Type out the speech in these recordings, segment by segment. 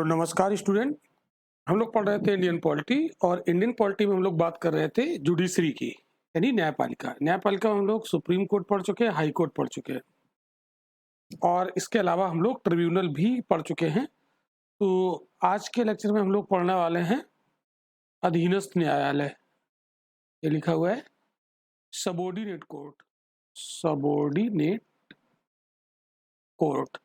नमस्कार स्टूडेंट। हम लोग पढ़ रहे थे इंडियन पॉलिटी, और इंडियन पॉलिटी में हम लोग बात कर रहे थे जुडिशरी की, यानी न्यायपालिका। न्यायपालिका में हम लोग सुप्रीम कोर्ट पढ़ चुके हैं, हाई कोर्ट पढ़ चुके हैं, और इसके अलावा हम लोग ट्रिब्यूनल भी पढ़ चुके हैं। तो आज के लेक्चर में हम लोग पढ़ने वाले हैं अधीनस्थ न्यायालय। ये लिखा हुआ है सबॉर्डिनेट कोर्ट। Subordinate court.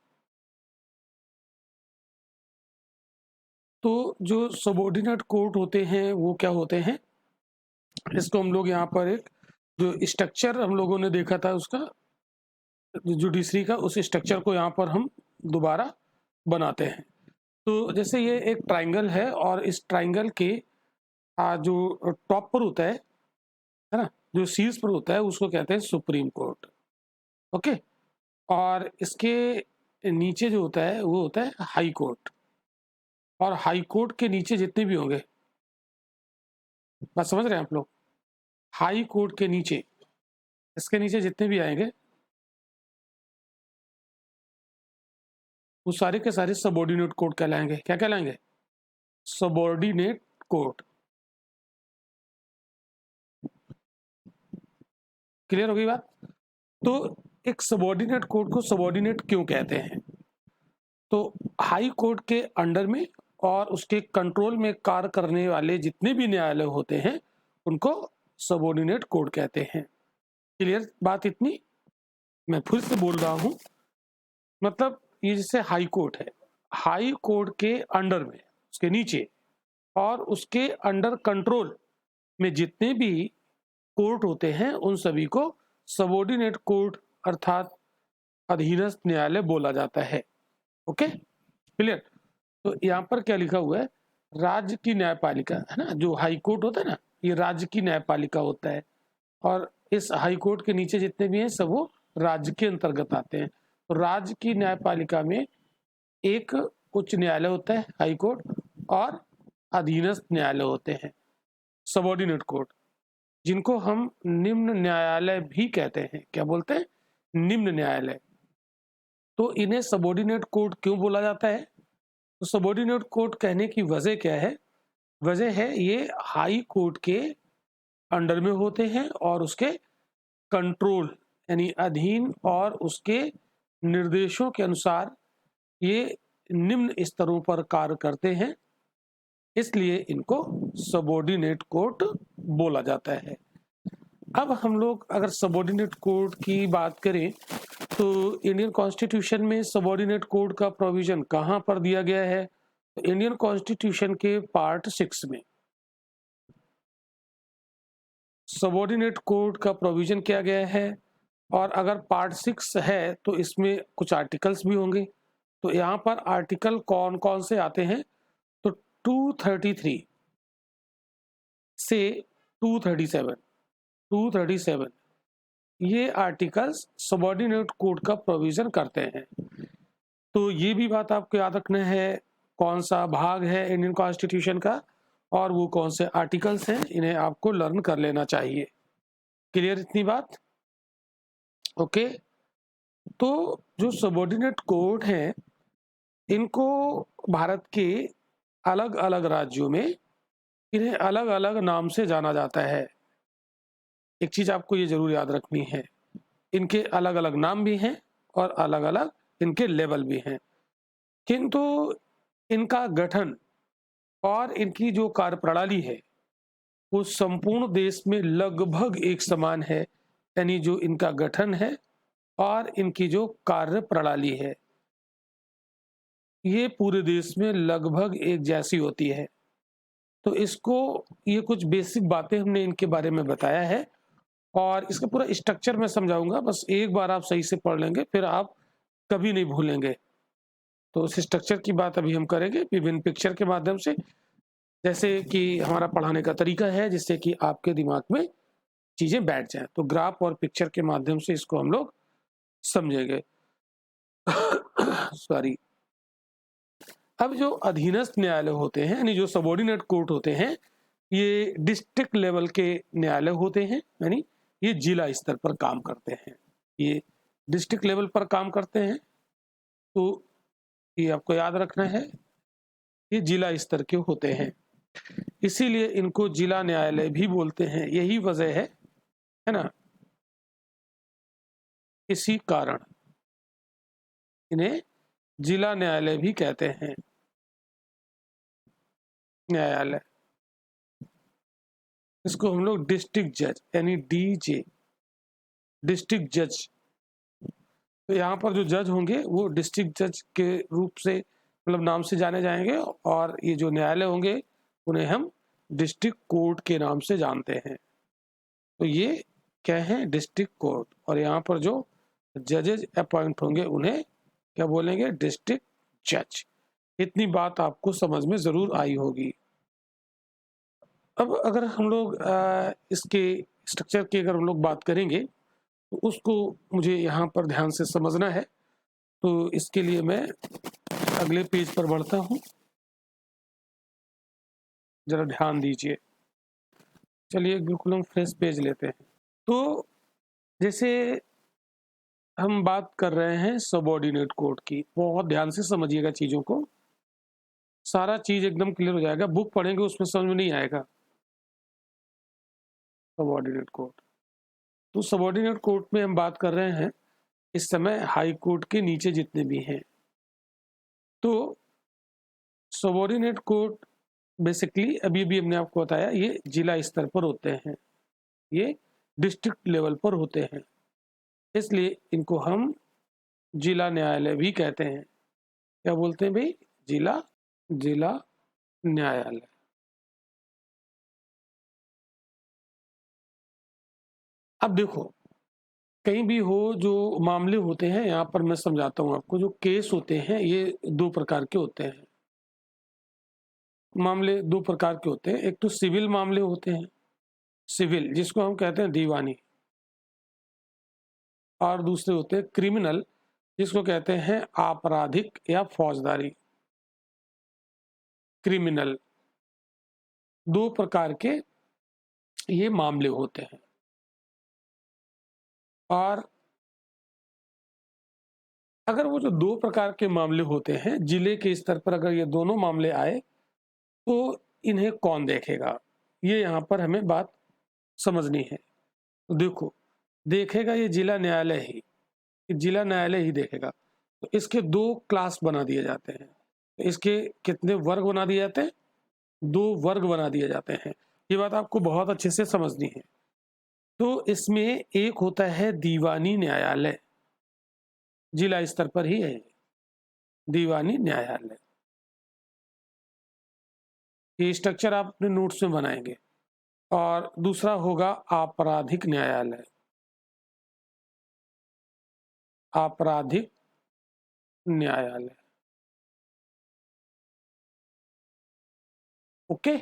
तो जो सबॉर्डिनेट कोर्ट होते हैं वो क्या होते हैं, इसको हम लोग यहाँ पर एक जो स्ट्रक्चर हम लोगों ने देखा था उसका, जुडिशरी का, उस स्ट्रक्चर को यहाँ पर हम दोबारा बनाते हैं। तो जैसे ये एक ट्राइंगल है, और इस ट्राइंगल के जो टॉप पर होता है ना, जो शीर्ष पर होता है, उसको कहते हैं सुप्रीम कोर्ट। ओके। और इसके नीचे जो होता है वो होता है हाई कोर्ट, और हाई कोर्ट के नीचे जितने भी होंगे, बात समझ रहे हैं आप लोग, हाई कोर्ट के नीचे, इसके नीचे जितने भी आएंगे वो सारे के सारे सबॉर्डिनेट कोर्ट कहलाएंगे। क्या कहलाएंगे? Subordinate court. क्लियर हो गई बात? तो एक सबॉर्डिनेट कोर्ट को सबॉर्डिनेट क्यों कहते हैं? तो हाई कोर्ट के अंडर में और उसके कंट्रोल में कार्य करने वाले जितने भी न्यायालय होते हैं उनको सबॉर्डिनेट कोर्ट कहते हैं। क्लियर बात इतनी? मैं फिर से बोल रहा हूं, मतलब ये जैसे हाई कोर्ट है, हाई कोर्ट के अंडर में, उसके नीचे और उसके अंडर कंट्रोल में जितने भी कोर्ट होते हैं उन सभी को सबॉर्डिनेट कोर्ट अर्थात अधीनस्थ न्यायालय बोला जाता है। Okay, clear? तो यहाँ पर क्या लिखा हुआ है? राज्य की न्यायपालिका है ना, जो हाई कोर्ट होता है ना, ये राज्य की न्यायपालिका होता है, और इस हाई कोर्ट के नीचे जितने भी हैं सब वो राज्य के अंतर्गत आते हैं। तो राज्य की न्यायपालिका में एक उच्च न्यायालय होता है हाई कोर्ट, और अधीनस्थ न्यायालय होते हैं सबॉर्डिनेट कोर्ट, जिनको हम निम्न न्यायालय भी कहते हैं। क्या बोलते हैं? निम्न न्यायालय। तो इन्हें सबॉर्डिनेट कोर्ट क्यों बोला जाता है? तो सबॉर्डिनेट कोर्ट कहने की वजह क्या है? वजह है ये हाई कोर्ट के अंडर में होते हैं और उसके कंट्रोल यानी अधीन और उसके निर्देशों के अनुसार ये निम्न स्तरों पर कार्य करते हैं, इसलिए इनको सबॉर्डिनेट कोर्ट बोला जाता है। अब हम लोग अगर सबॉर्डिनेट कोर्ट की बात करें तो इंडियन कॉन्स्टिट्यूशन में सबॉर्डिनेट कोर्ट का प्रोविजन कहाँ पर दिया गया है? तो इंडियन कॉन्स्टिट्यूशन के पार्ट 6 में सबॉर्डिनेट कोर्ट का प्रोविजन किया गया है। और अगर पार्ट 6 है तो इसमें कुछ आर्टिकल्स भी होंगे। तो यहाँ पर आर्टिकल कौन कौन से आते हैं? तो 233 से 237 ये आर्टिकल्स सबॉर्डिनेट कोर्ट का प्रोविजन करते हैं। तो ये भी बात आपको याद रखना है, कौन सा भाग है इंडियन कॉन्स्टिट्यूशन का और वो कौन से आर्टिकल्स हैं, इन्हें आपको लर्न कर लेना चाहिए। क्लियर इतनी बात? ओके। तो जो सबॉर्डिनेट कोर्ट हैं इनको भारत के अलग अलग राज्यों में इन्हें अलग अलग नाम से जाना जाता है। एक चीज आपको ये जरूर याद रखनी है, इनके अलग अलग नाम भी हैं और अलग अलग इनके लेवल भी हैं, किंतु इनका गठन और इनकी जो कार्यप्रणाली है वो संपूर्ण देश में लगभग एक समान है। यानी जो इनका गठन है और इनकी जो कार्य प्रणाली है ये पूरे देश में लगभग एक जैसी होती है। तो इसको, ये कुछ बेसिक बातें हमने इनके बारे में बताया है, और इसका पूरा स्ट्रक्चर मैं समझाऊंगा, बस एक बार आप सही से पढ़ लेंगे फिर आप कभी नहीं भूलेंगे। तो उस स्ट्रक्चर की बात अभी हम करेंगे विभिन्न पिक्चर के माध्यम से, जैसे कि हमारा पढ़ाने का तरीका है, जिससे कि आपके दिमाग में चीजें बैठ जाएं। तो ग्राफ और पिक्चर के माध्यम से इसको हम लोग समझेंगे। सॉरी। अब जो अधीनस्थ न्यायालय होते हैं यानी जो सबॉर्डिनेट कोर्ट होते हैं, ये डिस्ट्रिक्ट लेवल के न्यायालय होते हैं, यानी ये जिला स्तर पर काम करते हैं, ये डिस्ट्रिक्ट लेवल पर काम करते हैं। तो ये आपको याद रखना है ये जिला स्तर के होते हैं, इसीलिए इनको जिला न्यायालय भी बोलते हैं। यही वजह है ना, इसी कारण इन्हें जिला न्यायालय भी कहते हैं। न्यायालय, इसको हम लोग डिस्ट्रिक्ट जज यानी डीजे, डिस्ट्रिक्ट जज, तो यहाँ पर जो जज होंगे वो डिस्ट्रिक्ट जज के रूप से मतलब नाम से जाने जाएंगे, और ये जो न्यायालय होंगे उन्हें हम डिस्ट्रिक्ट कोर्ट के नाम से जानते हैं। तो ये क्या है, डिस्ट्रिक्ट कोर्ट, और यहाँ पर जो जजेज अपॉइंट होंगे उन्हें क्या बोलेंगे, डिस्ट्रिक्ट जज। इतनी बात आपको समझ में जरूर आई होगी। अब अगर हम लोग इसके स्ट्रक्चर की अगर हम लोग बात करेंगे तो उसको मुझे यहाँ पर ध्यान से समझना है, तो इसके लिए मैं अगले पेज पर बढ़ता हूँ, जरा ध्यान दीजिए। चलिए बिल्कुल हम फ्रेश पेज लेते हैं। तो जैसे हम बात कर रहे हैं सबऑर्डिनेट कोर्ट की, बहुत ध्यान से समझिएगा चीजों को, सारा चीज एकदम क्लियर हो जाएगा। बुक पढ़ेंगे उसमें समझ में नहीं आएगा। सबऑर्डिनेट कोर्ट, तो सबऑर्डिनेट कोर्ट में हम बात कर रहे हैं इस समय हाई कोर्ट के नीचे जितने भी हैं। तो सबऑर्डिनेट कोर्ट बेसिकली अभी भी हमने आपको बताया ये जिला स्तर पर होते हैं, ये डिस्ट्रिक्ट लेवल पर होते हैं, इसलिए इनको हम जिला न्यायालय भी कहते हैं। क्या बोलते हैं भाई, जिला जिला न्यायालय। अब देखो, कहीं भी हो जो मामले होते हैं, यहाँ पर मैं समझाता हूँ आपको, जो केस होते हैं ये दो प्रकार के होते हैं। मामले दो प्रकार के होते हैं, एक तो सिविल मामले होते हैं, सिविल जिसको हम कहते हैं दीवानी, और दूसरे होते हैं क्रिमिनल जिसको कहते हैं आपराधिक या फौजदारी। क्रिमिनल, दो प्रकार के ये मामले होते हैं। और अगर वो जो दो प्रकार के मामले होते हैं जिले के स्तर पर, अगर ये दोनों मामले आए तो इन्हें कौन देखेगा, ये यहाँ पर हमें बात समझनी है। तो देखो, देखेगा ये जिला न्यायालय ही, जिला न्यायालय ही देखेगा। तो इसके दो क्लास बना दिए जाते हैं। तो इसके कितने वर्ग बना दिए जाते हैं, दो वर्ग बना दिए जाते हैं। ये बात आपको बहुत अच्छे से समझनी है। तो इसमें एक होता है दीवानी न्यायालय, जिला स्तर पर ही है दीवानी न्यायालय। ये स्ट्रक्चर आप अपने नोट्स में बनाएंगे। और दूसरा होगा आपराधिक न्यायालय, आपराधिक न्यायालय। ओके,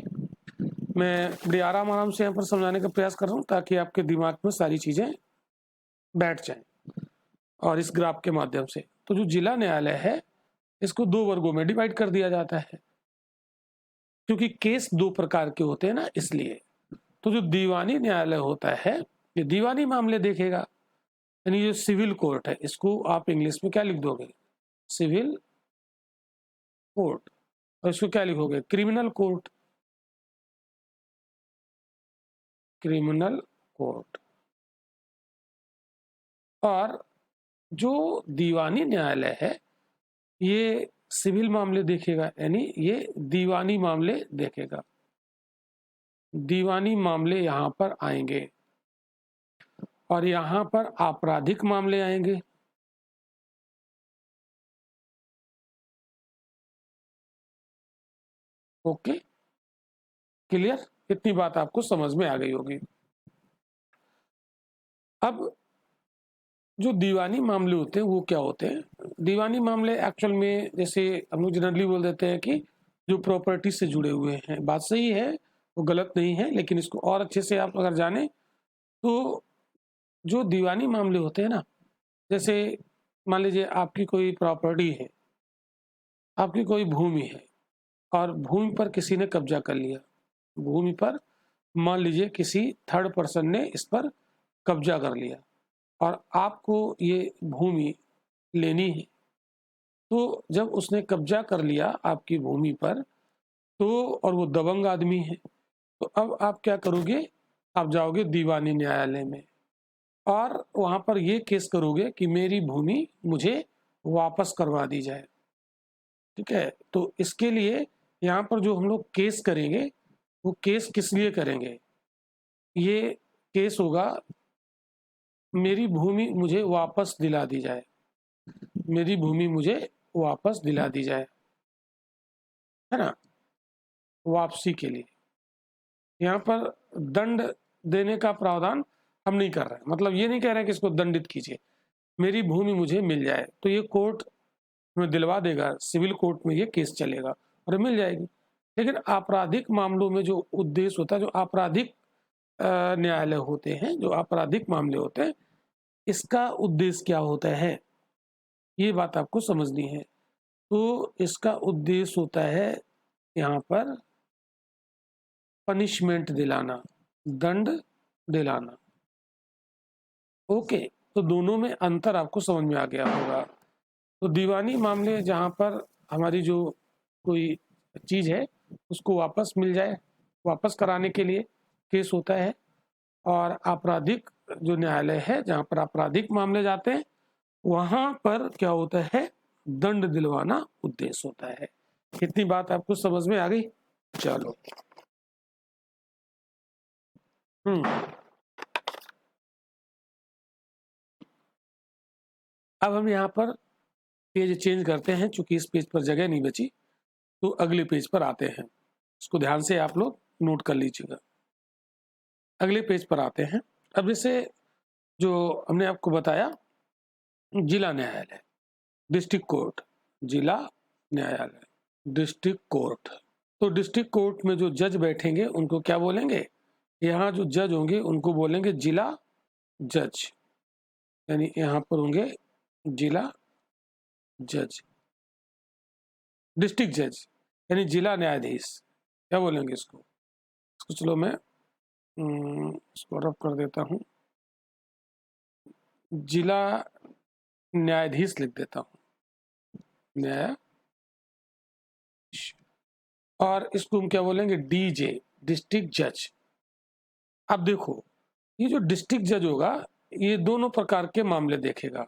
मैं बड़े आराम आराम से यहाँ पर समझाने का प्रयास कर रहा हूँ ताकि आपके दिमाग में सारी चीजें बैठ जाएं, और इस ग्राफ के माध्यम से। तो जो जिला न्यायालय है इसको दो वर्गों में डिवाइड कर दिया जाता है, क्योंकि केस दो प्रकार के होते हैं ना, इसलिए। तो जो दीवानी न्यायालय होता है ये दीवानी मामले देखेगा, यानी जो सिविल कोर्ट है इसको आप इंग्लिश में क्या लिख दोगे, सिविल कोर्ट, और इसको क्या लिखोगे, क्रिमिनल कोर्ट, क्रिमिनल कोर्ट। और जो दीवानी न्यायालय है ये सिविल मामले देखेगा, यानी ये दीवानी मामले देखेगा, दीवानी मामले यहां पर आएंगे, और यहां पर आपराधिक मामले आएंगे। ओके, क्लियर, इतनी बात आपको समझ में आ गई होगी। अब जो दीवानी मामले होते हैं वो क्या होते हैं, दीवानी मामले एक्चुअल में जैसे हम लोग जनरली बोल देते हैं कि जो प्रॉपर्टी से जुड़े हुए हैं, बात सही है, वो गलत नहीं है, लेकिन इसको और अच्छे से आप अगर जाने तो जो दीवानी मामले होते हैं ना, जैसे मान लीजिए आपकी कोई प्रॉपर्टी है, आपकी कोई भूमि है, और भूमि पर किसी ने कब्जा कर लिया, भूमि पर मान लीजिए किसी थर्ड पर्सन ने इस पर कब्जा कर लिया, और आपको ये भूमि लेनी है। तो जब उसने कब्जा कर लिया आपकी भूमि पर, तो और वो दबंग आदमी है, तो अब आप क्या करोगे, आप जाओगे दीवानी न्यायालय में और वहां पर ये केस करोगे कि मेरी भूमि मुझे वापस करवा दी जाए। ठीक है, तो इसके लिए यहाँ पर जो हम लोग केस करेंगे वो केस किस लिए करेंगे, ये केस होगा मेरी भूमि मुझे वापस दिला दी जाए, मेरी भूमि मुझे वापस दिला दी जाए, है ना, वापसी के लिए। यहाँ पर दंड देने का प्रावधान हम नहीं कर रहे हैं, मतलब ये नहीं कह रहे हैं कि इसको दंडित कीजिए, मेरी भूमि मुझे मिल जाए, तो ये कोर्ट में दिलवा देगा, सिविल कोर्ट में ये केस चलेगा और मिल जाएगी। लेकिन आपराधिक मामलों में जो उद्देश्य होता है, जो आपराधिक न्यायालय होते हैं, जो आपराधिक मामले होते हैं, इसका उद्देश्य क्या होता है, ये बात आपको समझनी है। तो इसका उद्देश्य होता है यहाँ पर पनिशमेंट दिलाना, दंड दिलाना। ओके, तो दोनों में अंतर आपको समझ में आ गया होगा। तो दीवानी मामले जहाँ पर हमारी जो कोई चीज़ है उसको वापस मिल जाए, वापस कराने के लिए केस होता है। और आपराधिक जो न्यायालय है जहाँ पर आपराधिक मामले जाते हैं वहाँ पर क्या होता है, दंड दिलवाना उद्देश्य होता है। इतनी बात आपको समझ में आ गई? चलो, अब हम यहाँ पर पेज चेंज करते हैं, चूंकि इस पेज पर जगह नहीं बची, तो अगले पेज पर आते हैं। इसको ध्यान से आप लोग नोट कर लीजिएगा। अगले पेज पर आते हैं। अब जैसे जो हमने आपको बताया जिला न्यायालय, डिस्ट्रिक्ट कोर्ट, जिला न्यायालय, डिस्ट्रिक्ट कोर्ट। तो डिस्ट्रिक्ट कोर्ट में जो जज बैठेंगे उनको क्या बोलेंगे, यहाँ जो जज होंगे उनको बोलेंगे जिला जज, यानी यहाँ पर होंगे जिला जज, डिस्ट्रिक्ट जज यानी जिला न्यायाधीश, क्या बोलेंगे इसको चलो मैं इसको रब कर देता हूँ, जिला न्यायाधीश लिख देता हूँ, न्यायाधीश। और इसको हम क्या बोलेंगे, डीजे, डिस्ट्रिक्ट जज। अब देखो, ये जो डिस्ट्रिक्ट जज होगा ये दोनों प्रकार के मामले देखेगा।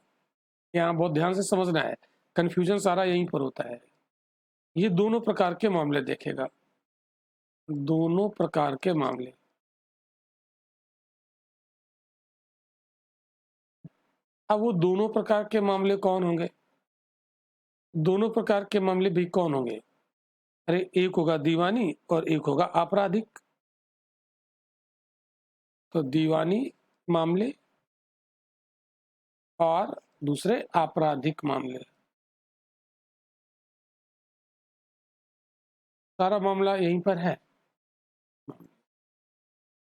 यहाँ बहुत ध्यान से समझना है, कंफ्यूजन सारा यहीं पर होता है। ये दोनों प्रकार के मामले देखेगा, दोनों प्रकार के मामले। अब वो दोनों प्रकार के मामले कौन होंगे, दोनों प्रकार के मामले भी कौन होंगे, अरे एक होगा दीवानी और एक होगा आपराधिक। तो दीवानी मामले और दूसरे आपराधिक मामले, सारा मामला यहीं पर है।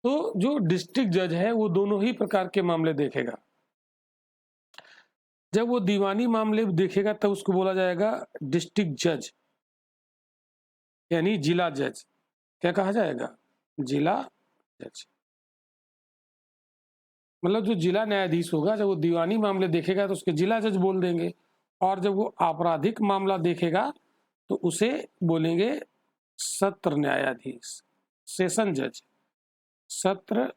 तो जो डिस्ट्रिक्ट जज है वो दोनों ही प्रकार के मामले देखेगा। जब वो दीवानी मामले देखेगा तब उसको बोला जाएगा डिस्ट्रिक्ट जज, यानी जिला जज। क्या कहा जाएगा, जिला जज। मतलब जो जिला न्यायाधीश होगा जब वो दीवानी मामले देखेगा तो उसके जिला जज बोल देंगे, और जब वो आपराधिक मामला देखेगा तो उसे बोलेंगे सत्र न्यायाधीश, सेशन जज, सत्र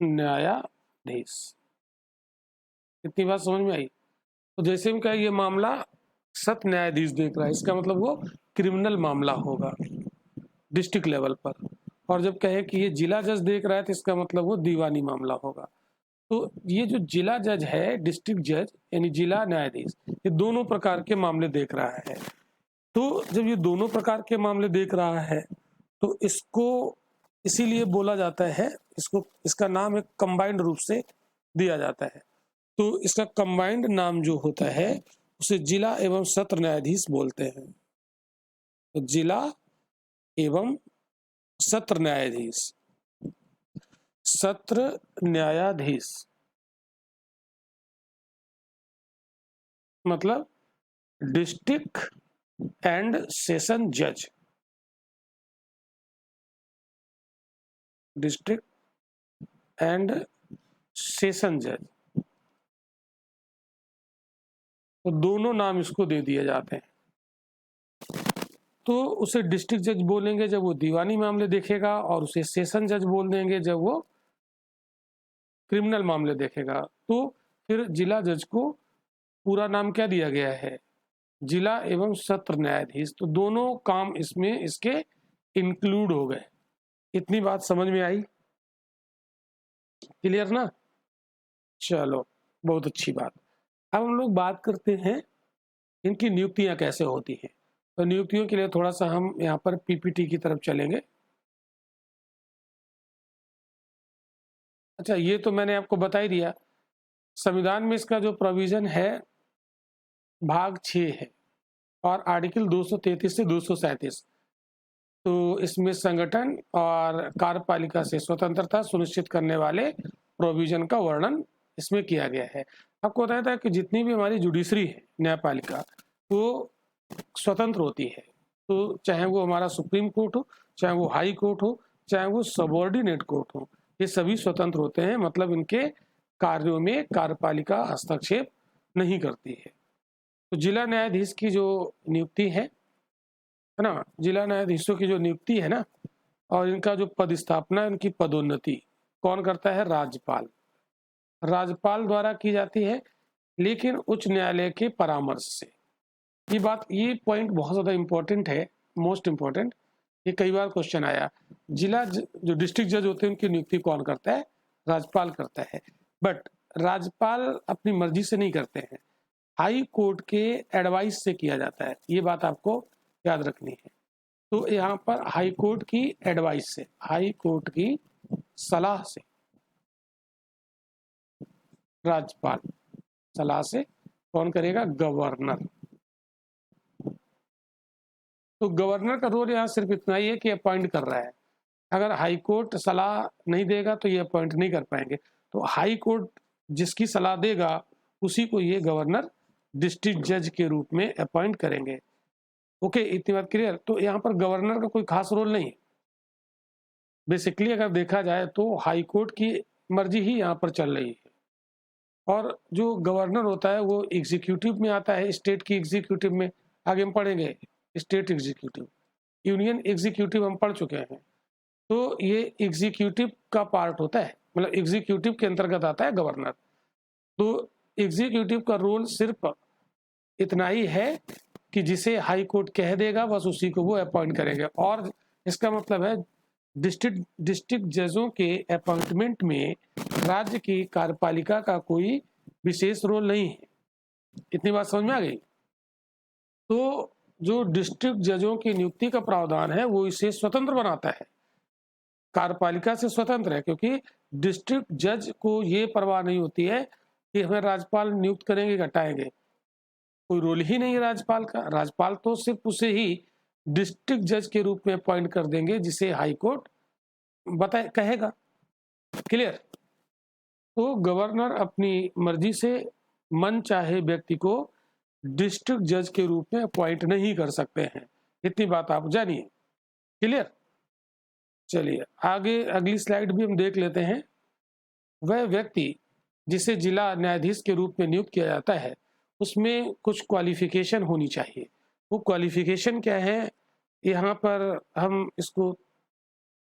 न्यायाधीश। इतनी बात समझ में आई? तो जैसे हम कहें ये मामला सत्र न्यायाधीश देख रहा है, इसका मतलब वो क्रिमिनल मामला होगा डिस्ट्रिक्ट लेवल पर। और जब कहे कि ये जिला जज देख रहा है तो इसका मतलब वो दीवानी मामला होगा। तो ये जो जिला जज है, डिस्ट्रिक्ट जज यानी जिला न्यायाधीश, ये दोनों प्रकार के मामले देख रहा है। तो जब ये दोनों प्रकार के मामले देख रहा है तो इसको इसीलिए बोला जाता है, इसको इसका नाम एक कंबाइंड रूप से दिया जाता है। तो इसका कंबाइंड नाम जो होता है उसे जिला एवं सत्र न्यायाधीश बोलते हैं। तो जिला एवं सत्र न्यायाधीश, सत्र न्यायाधीश मतलब डिस्ट्रिक्ट एंड सेशन जज, डिस्ट्रिक्ट एंड सेशन जज। तो दोनों नाम इसको दे दिए जाते हैं। तो उसे डिस्ट्रिक्ट जज बोलेंगे जब वो दीवानी मामले देखेगा, और उसे सेशन जज बोल देंगे जब वो क्रिमिनल मामले देखेगा। तो फिर जिला जज को पूरा नाम क्या दिया गया है? जिला एवं सत्र न्यायाधीश। तो दोनों काम इसमें इसके इंक्लूड हो गए। इतनी बात समझ में आई? क्लियर ना? चलो, बहुत अच्छी बात। अब हम लोग बात करते हैं इनकी नियुक्तियां कैसे होती हैं। तो नियुक्तियों के लिए थोड़ा सा हम यहाँ पर पीपीटी की तरफ चलेंगे। अच्छा, ये तो मैंने आपको बता ही दिया। संविधान में इसका जो प्रोविजन है भाग 6 है, और आर्टिकल 233 से 237। तो इसमें संगठन और कार्यपालिका से स्वतंत्रता सुनिश्चित करने वाले प्रोविजन का वर्णन इसमें किया गया है। आपको बताया था कि जितनी भी हमारी जुडिशरी है, न्यायपालिका, वो स्वतंत्र होती है। तो चाहे वो हमारा सुप्रीम कोर्ट हो, चाहे वो हाई कोर्ट हो, चाहे वो सबऑर्डिनेट कोर्ट हो, ये सभी स्वतंत्र होते हैं। मतलब इनके कार्यों में कार्यपालिका हस्तक्षेप नहीं करती है। तो जिला न्यायाधीश की जो नियुक्ति है ना, जिला न्यायाधीशों की जो नियुक्ति है ना, और इनका जो पदस्थापना, इनकी पदोन्नति कौन करता है? राज्यपाल। राज्यपाल द्वारा की जाती है, लेकिन उच्च न्यायालय के परामर्श से। ये पॉइंट बहुत ज्यादा इंपॉर्टेंट है, मोस्ट इंपॉर्टेंट। ये कई बार क्वेश्चन आया। जो डिस्ट्रिक्ट जज होते हैं उनकी नियुक्ति कौन करता है? राज्यपाल करता है। बट राज्यपाल अपनी मर्जी से नहीं करते हैं, हाई कोर्ट के एडवाइस से किया जाता है। ये बात आपको याद रखनी है। तो यहाँ पर हाई कोर्ट की एडवाइस से, हाई कोर्ट की सलाह से, राज्यपाल सलाह से कौन करेगा? गवर्नर। तो गवर्नर का रोल यहाँ सिर्फ इतना ही है कि अपॉइंट कर रहा है। अगर हाई कोर्ट सलाह नहीं देगा तो ये अपॉइंट नहीं कर पाएंगे। तो हाई कोर्ट जिसकी सलाह देगा उसी को ये गवर्नर डिस्ट्रिक्ट जज के रूप में अपॉइंट करेंगे। ओके, इतनी बात क्लियर? तो यहाँ पर गवर्नर का कोई खास रोल नहीं है। बेसिकली अगर देखा जाए तो हाई कोर्ट की मर्जी ही यहाँ पर चल रही है। और जो गवर्नर होता है वो एग्जीक्यूटिव में आता है, स्टेट की एग्जीक्यूटिव में। आगे हम पढ़ेंगे स्टेट एग्जीक्यूटिव, यूनियन एग्जीक्यूटिव हम पढ़ चुके हैं। तो ये एग्जीक्यूटिव का पार्ट होता है, मतलब एग्जीक्यूटिव के अंतर्गत आता है गवर्नर। तो एग्जीक्यूटिव का रोल सिर्फ इतना ही है कि जिसे हाई कोर्ट कह देगा बस उसी को वो अपॉइंट करेंगे। और इसका मतलब है डिस्ट्रिक्ट जजों के अपॉइंटमेंट में राज्य की कार्यपालिका का कोई विशेष रोल नहीं है। इतनी बात समझ में आ गई? तो जो डिस्ट्रिक्ट जजों की नियुक्ति का प्रावधान है वो इसे स्वतंत्र बनाता है, कार्यपालिका से स्वतंत्र है। क्योंकि डिस्ट्रिक्ट जज को ये परवाह नहीं होती है कि हमें राज्यपाल नियुक्त करेंगे घटाएंगे, कोई रोल ही नहीं है राज्यपाल का। राज्यपाल तो सिर्फ उसे ही डिस्ट्रिक्ट जज के रूप में अपॉइंट कर देंगे जिसे हाई कोर्ट बताए कहेगा। क्लियर? तो गवर्नर अपनी मर्जी से मन चाहे व्यक्ति को डिस्ट्रिक्ट जज के रूप में अपॉइंट नहीं कर सकते हैं। इतनी बात आप जानिए। क्लियर? चलिए आगे अगली स्लाइड भी हम देख लेते हैं। वह व्यक्ति जिसे जिला न्यायाधीश के रूप में नियुक्त किया जाता है उसमें कुछ क्वालिफिकेशन होनी चाहिए। वो क्वालिफिकेशन क्या है? यहाँ पर हम इसको,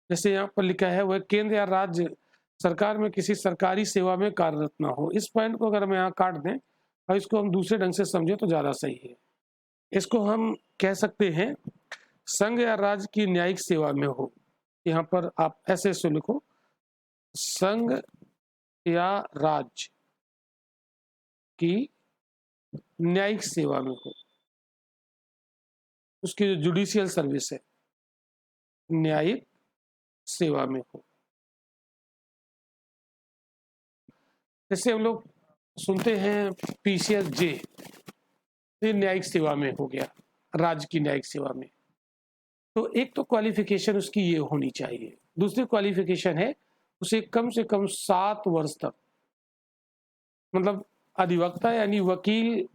जैसे यहाँ पर लिखा है, वह केंद्र या राज्य सरकार में किसी सरकारी सेवा में कार्यरत ना हो। इस पॉइंट को अगर हम यहाँ काट दें और इसको हम दूसरे ढंग से समझे तो ज़्यादा सही है। इसको हम कह सकते हैं संघ या राज्य की न्यायिक सेवा में हो। यहाँ पर आप ऐसे से लिखो, संघ या राज्य की न्यायिक सेवा में हो, उसकी जो जुडिशियल सर्विस है न्यायिक सेवा में हो। जैसे हम लोग सुनते हैं पीसीएस जे, ये न्यायिक सेवा में हो गया, राज्य की न्यायिक सेवा में। तो एक तो क्वालिफिकेशन उसकी ये होनी चाहिए। दूसरी क्वालिफिकेशन है उसे कम से कम 7 वर्ष तक, मतलब अधिवक्ता यानी वकील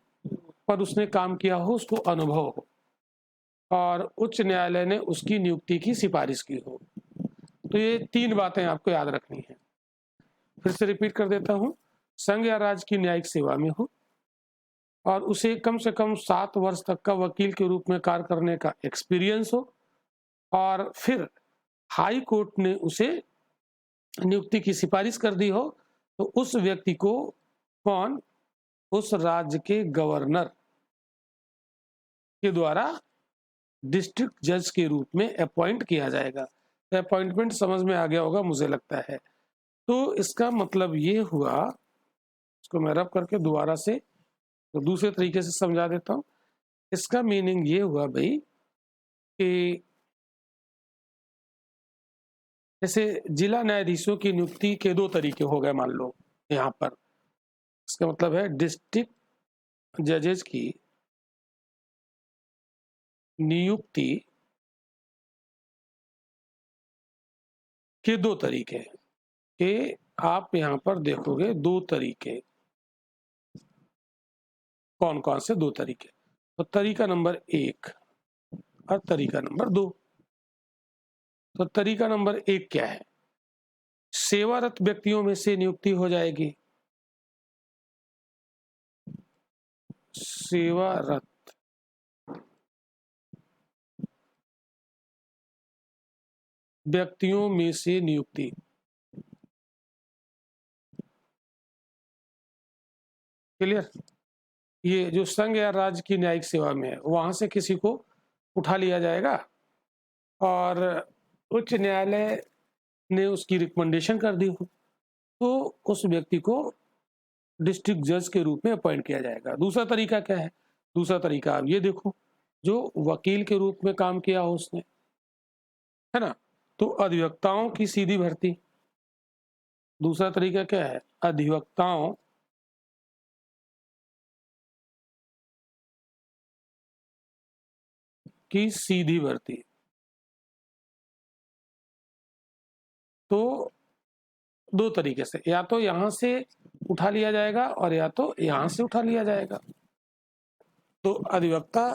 पर उसने काम किया हो, उसको अनुभव हो, और उच्च न्यायालय ने उसकी नियुक्ति की सिफारिश की हो। तो ये 3 बातें आपको याद रखनी है। फिर से रिपीट कर देता हूं, संघ या राज्य की न्यायिक सेवा में हो, और उसे कम से कम 7 वर्ष तक का वकील के रूप में कार्य करने का एक्सपीरियंस हो, और फिर हाई कोर्ट ने उसे नियुक्ति की सिफारिश कर दी हो, तो उस व्यक्ति को कौन, उस राज्य के गवर्नर के द्वारा डिस्ट्रिक्ट जज के रूप में अपॉइंट किया जाएगा। तो अपॉइंटमेंट समझ में आ गया होगा मुझे लगता है। तो इसका मतलब ये हुआ, इसको मैं रब करके दोबारा से तो दूसरे तरीके से समझा देता हूँ। इसका मीनिंग ये हुआ भाई कि जैसे जिला न्यायाधीशों की नियुक्ति के 2 तरीके हो गए मान लो यहाँ पर। इसका मतलब है डिस्ट्रिक्ट जजेस की नियुक्ति के 2 तरीके हैं कि आप यहाँ पर देखोगे 2 तरीके। कौन कौन से 2 तरीके? तो तरीका नंबर 1 और तरीका नंबर 2। तो तरीका नंबर 1 क्या है? सेवारत व्यक्तियों में से नियुक्ति हो जाएगी। सेवारत व्यक्तियों में से नियुक्ति। क्लियर? ये जो संघ या राज्य की न्यायिक सेवा में है वहां से किसी को उठा लिया जाएगा और उच्च न्यायालय ने उसकी रिकमेंडेशन कर दी हो, तो उस व्यक्ति को डिस्ट्रिक्ट जज के रूप में अपॉइंट किया जाएगा। दूसरा तरीका क्या है? दूसरा तरीका आप ये देखो, जो वकील के रूप में काम किया हो उसने, है ना, तो अधिवक्ताओं की सीधी भर्ती। दूसरा तरीका क्या है? अधिवक्ताओं की सीधी भर्ती। तो 2 तरीके से, या तो यहां से उठा लिया जाएगा और या तो यहां से उठा लिया जाएगा। तो अधिवक्ता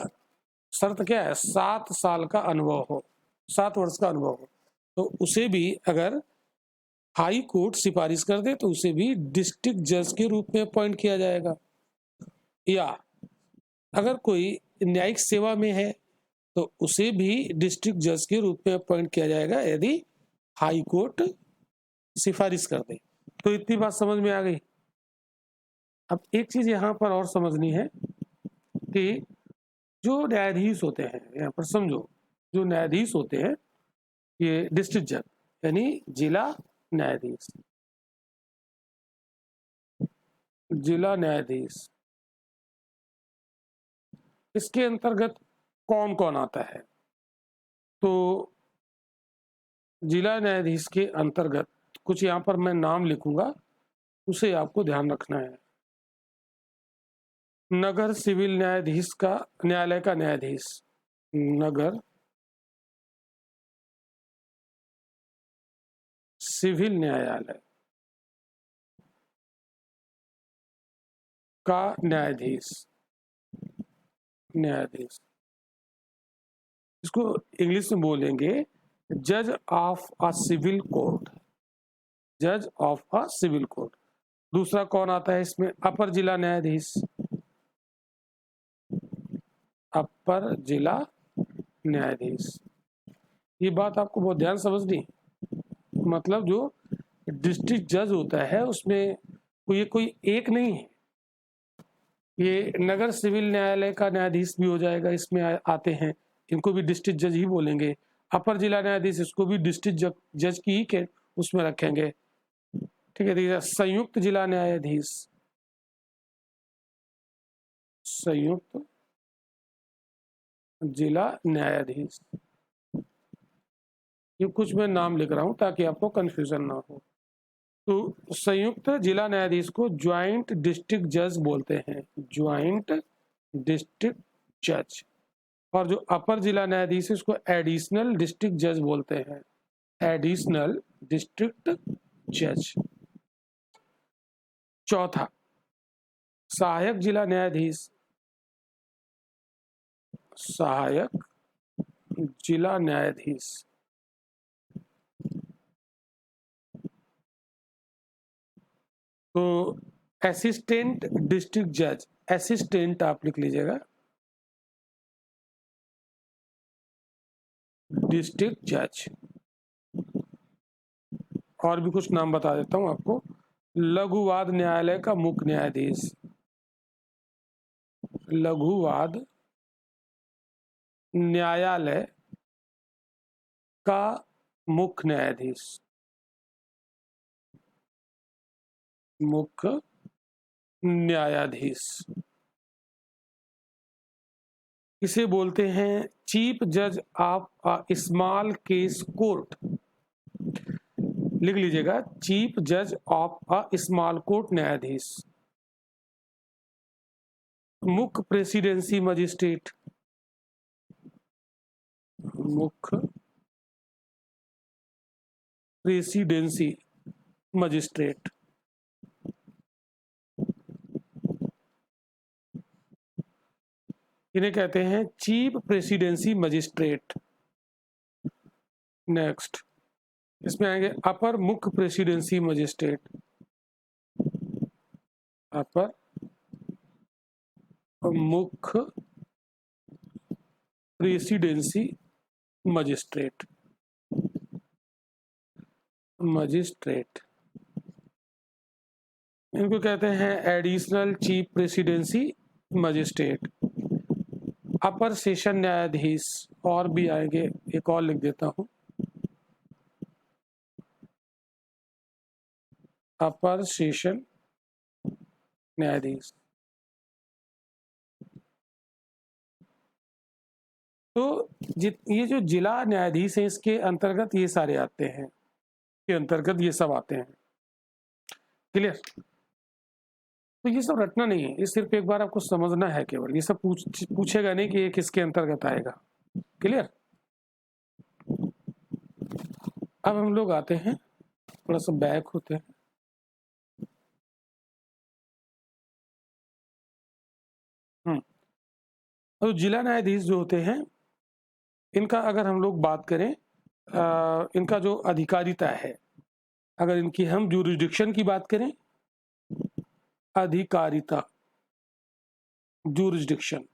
शर्त क्या है? 7 साल का अनुभव हो, 7 वर्ष का अनुभव हो। तो उसे भी अगर हाई कोर्ट सिफारिश कर दे तो उसे भी डिस्ट्रिक्ट जज के रूप में अपॉइंट किया जाएगा। या अगर कोई न्यायिक सेवा में है तो उसे भी डिस्ट्रिक्ट जज के रूप में अपॉइंट किया जाएगा यदि हाई कोर्ट सिफारिश कर दे। तो इतनी बात समझ में आ गई। अब एक चीज यहाँ पर और समझनी है कि जो न्यायाधीश होते हैं, यहाँ पर समझो, जो न्यायाधीश होते हैं ये डिस्ट्रिक्ट जज यानी जिला न्यायाधीश, जिला न्यायाधीश, इसके अंतर्गत कौन कौन आता है? तो जिला न्यायाधीश के अंतर्गत कुछ यहाँ पर मैं नाम लिखूंगा, उसे आपको ध्यान रखना है। नगर सिविल न्यायाधीश का, न्यायालय का न्यायाधीश, नगर सिविल न्यायालय का न्यायाधीश, न्यायाधीश, इसको इंग्लिश में बोलेंगे जज ऑफ अ सिविल कोर्ट, जज ऑफ अ सिविल कोर्ट। दूसरा कौन आता है इसमें? अपर जिला न्यायाधीश, अपर जिला न्यायाधीश। ये बात आपको बहुत ध्यान समझनी, मतलब जो डिस्ट्रिक्ट जज होता है उसमें कोई एक नहीं है। ये नगर सिविल न्यायालय का न्यायाधीश भी हो जाएगा, इसमें आते हैं, इनको भी डिस्ट्रिक्ट जज ही बोलेंगे। अपर जिला न्यायाधीश, इसको भी डिस्ट्रिक्ट जज की ही के उसमें रखेंगे। ठीक है, देखिए संयुक्त जिला न्यायाधीश, संयुक्त जिला न्यायाधीश, ये कुछ मैं नाम लिख रहा हूं ताकि आपको कंफ्यूजन ना हो। तो संयुक्त जिला न्यायाधीश को ज्वाइंट डिस्ट्रिक्ट जज बोलते हैं, ज्वाइंट डिस्ट्रिक्ट जज। और जो अपर जिला न्यायाधीश है उसको एडिशनल डिस्ट्रिक्ट जज बोलते हैं, एडिशनल डिस्ट्रिक्ट जज। चौथा सहायक जिला न्यायाधीश, सहायक जिला न्यायाधीश। तो असिस्टेंट डिस्ट्रिक्ट जज, असिस्टेंट आप लिख लीजिएगा, डिस्ट्रिक्ट जज। और भी कुछ नाम बता देता हूं आपको, लघुवाद न्यायालय का मुख्य न्यायाधीश, लघुवाद न्यायालय का मुख्य न्यायाधीश, मुख्य न्यायाधीश। इसे बोलते हैं चीफ जज of a small case court, लिख लीजिएगा, चीफ जज ऑफ अ स्मॉल कोर्ट न्यायाधीश। मुख्य प्रेसिडेंसी मजिस्ट्रेट, मुख्य प्रेसिडेंसी मजिस्ट्रेट। इन्हें कहते हैं चीफ प्रेसिडेंसी मजिस्ट्रेट। नेक्स्ट इसमें आएंगे अपर मुख्य प्रेसिडेंसी मजिस्ट्रेट, अपर मुख्य प्रेसिडेंसी मजिस्ट्रेट, मजिस्ट्रेट। इनको कहते हैं एडिशनल चीफ प्रेसिडेंसी मजिस्ट्रेट, अपर सेशन न्यायाधीश। और भी आएंगे, एक और लिख देता हूं, अपर सेशन न्यायाधीश। तो ये जो जिला न्यायाधीश है इसके अंतर्गत ये सारे आते हैं, के अंतर्गत ये सब आते हैं। क्लियर? तो ये सब रटना नहीं है, ये सिर्फ एक बार आपको समझना है केवल, ये सब पूछेगा नहीं कि ये किसके अंतर्गत आएगा। क्लियर? अब हम लोग आते हैं, थोड़ा सा बैक होते हैं। तो जिला न्यायाधीश जो होते हैं इनका अगर हम लोग बात करें, इनका जो अधिकारिता है, अगर इनकी हम ज्यूरिसडिक्शन की बात करें, अधिकारिता, ज्यूरिसडिक्शन,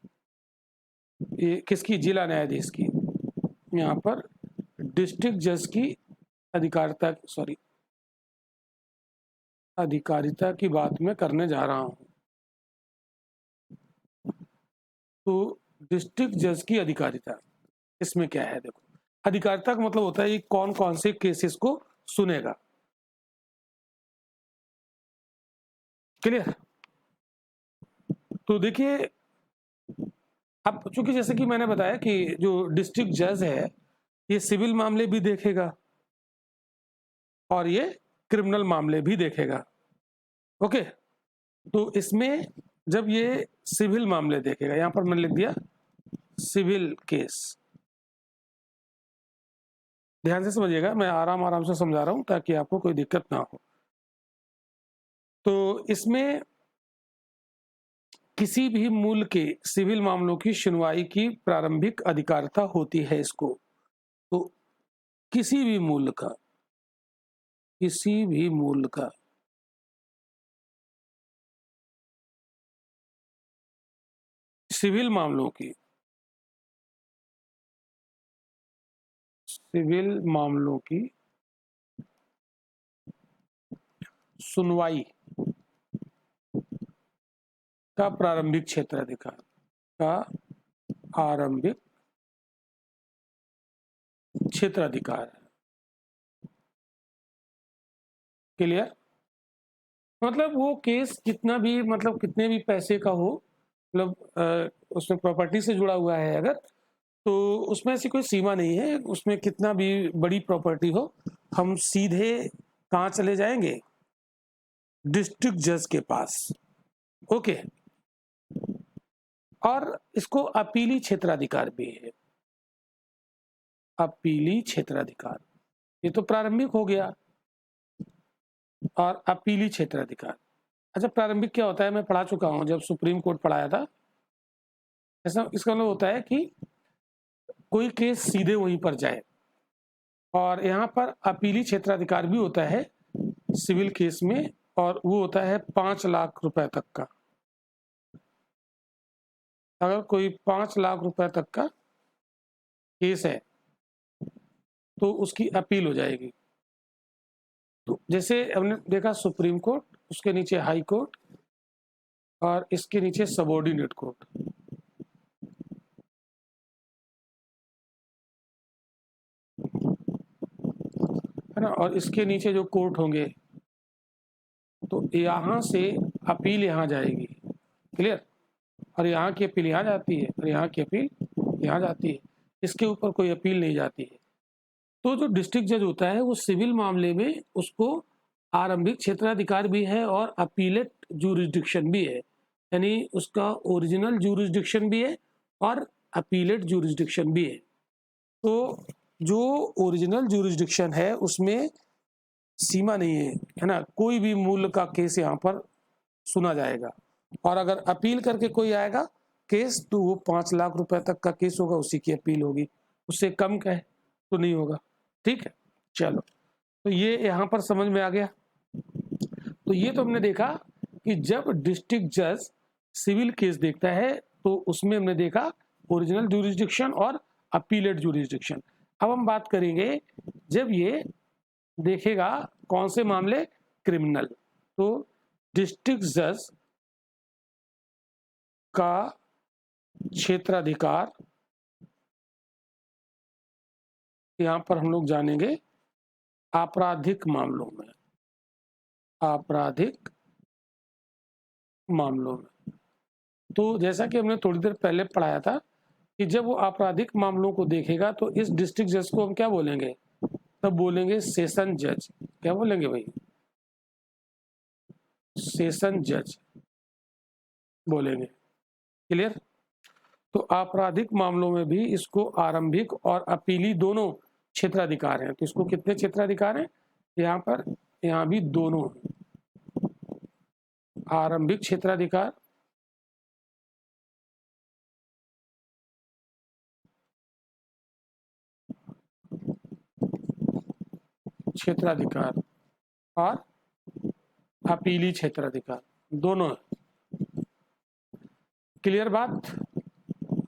ये किसकी? जिला न्यायाधीश की। यहाँ पर डिस्ट्रिक्ट जज की अधिकारिता, सॉरी, अधिकारिता की बात मैं करने जा रहा हूं। तो डिस्ट्रिक्ट जज की अधिकारिता, इसमें क्या है? देखो, अधिकारिता का मतलब होता है ये कौन कौन से केसेस को सुनेगा। क्लियर? तो देखिए, अब चूंकि जैसे कि मैंने बताया कि जो डिस्ट्रिक्ट जज है ये सिविल मामले भी देखेगा और ये क्रिमिनल मामले भी देखेगा। ओके, तो इसमें जब ये सिविल मामले देखेगा, यहां पर मैंने लिख दिया सिविल केस। ध्यान से समझिएगा, मैं आराम आराम से समझा रहा हूं ताकि आपको कोई दिक्कत ना हो। तो इसमें किसी भी मूल के सिविल मामलों की सुनवाई की प्रारंभिक अधिकारिता होती है इसको। तो किसी भी मूल का, किसी भी मूल का सिविल मामलों की, सिविल मामलों की सुनवाई का प्रारंभिक क्षेत्राधिकार, का आरंभिक क्षेत्राधिकार। क्लियर? मतलब वो केस कितना भी, मतलब कितने भी पैसे का हो, मतलब उसमें प्रॉपर्टी से जुड़ा हुआ है अगर, तो उसमें ऐसी कोई सीमा नहीं है, उसमें कितना भी बड़ी प्रॉपर्टी हो, हम सीधे कहाँ चले जाएंगे? डिस्ट्रिक्ट जज के पास। ओके, और इसको अपीली क्षेत्राधिकार भी है, अपीली क्षेत्राधिकार। ये तो प्रारंभिक हो गया, और अपीली क्षेत्राधिकार। अच्छा, प्रारंभिक क्या होता है मैं पढ़ा चुका हूं जब सुप्रीम कोर्ट पढ़ाया था। ऐसा इसका मतलब होता है कि कोई केस सीधे वहीं पर जाए, और यहाँ पर अपीली क्षेत्राधिकार भी होता है सिविल केस में, और वो होता है 5 लाख रुपए तक का। अगर कोई 5 लाख रुपए तक का केस है तो उसकी अपील हो जाएगी। तो जैसे हमने देखा सुप्रीम कोर्ट, उसके नीचे हाई कोर्ट और इसके नीचे सबऑर्डिनेट कोर्ट। है ना, और इसके नीचे जो कोर्ट होंगे तो यहाँ से अपील यहाँ जाएगी। क्लियर? और यहाँ की अपील यहाँ जाती है और यहाँ की अपील यहाँ जाती है, इसके ऊपर कोई अपील नहीं जाती है। तो जो डिस्ट्रिक्ट जज होता है वो सिविल मामले में उसको आरंभिक क्षेत्राधिकार भी है और अपीलेट जूरिसडिक्शन भी है, यानी उसका ओरिजिनल जूरिसडिक्शन भी है और अपीलेट जूरिसडिक्शन भी है। तो जो ओरिजिनल जूरिसडिक्शन है उसमें सीमा नहीं है ना, कोई भी मूल्य का केस यहाँ पर सुना जाएगा। और अगर अपील करके कोई आएगा केस तो वो 5 लाख रुपए तक का केस होगा, उसी की अपील होगी, उससे कम का है तो नहीं होगा। ठीक है, चलो, तो ये यहाँ पर समझ में आ गया। तो ये तो हमने देखा कि जब डिस्ट्रिक्ट जज सिविल केस देखता है तो उसमें हमने देखा ओरिजिनल जूरिसडिक्शन और अपीलेट जूरिसडिक्शन। अब हम बात करेंगे जब ये देखेगा कौन से मामले, क्रिमिनल। तो डिस्ट्रिक्ट जज का क्षेत्राधिकार यहां पर हम लोग जानेंगे आपराधिक मामलों में। आपराधिक मामलों में तो जैसा कि हमने थोड़ी देर पहले पढ़ाया था कि जब वो आपराधिक मामलों को देखेगा तो इस डिस्ट्रिक्ट जज को हम क्या बोलेंगे, तब बोलेंगे सेशन जज। क्या बोलेंगे भाई? सेशन जज बोलेंगे। क्लियर? तो आपराधिक मामलों में भी इसको आरंभिक और अपीली दोनों क्षेत्राधिकार हैं। तो इसको कितने क्षेत्राधिकार हैं यहाँ पर? यहाँ भी दोनों, आरंभिक क्षेत्राधिकार क्षेत्राधिकार और अपीली क्षेत्राधिकार दोनों है। क्लियर बात?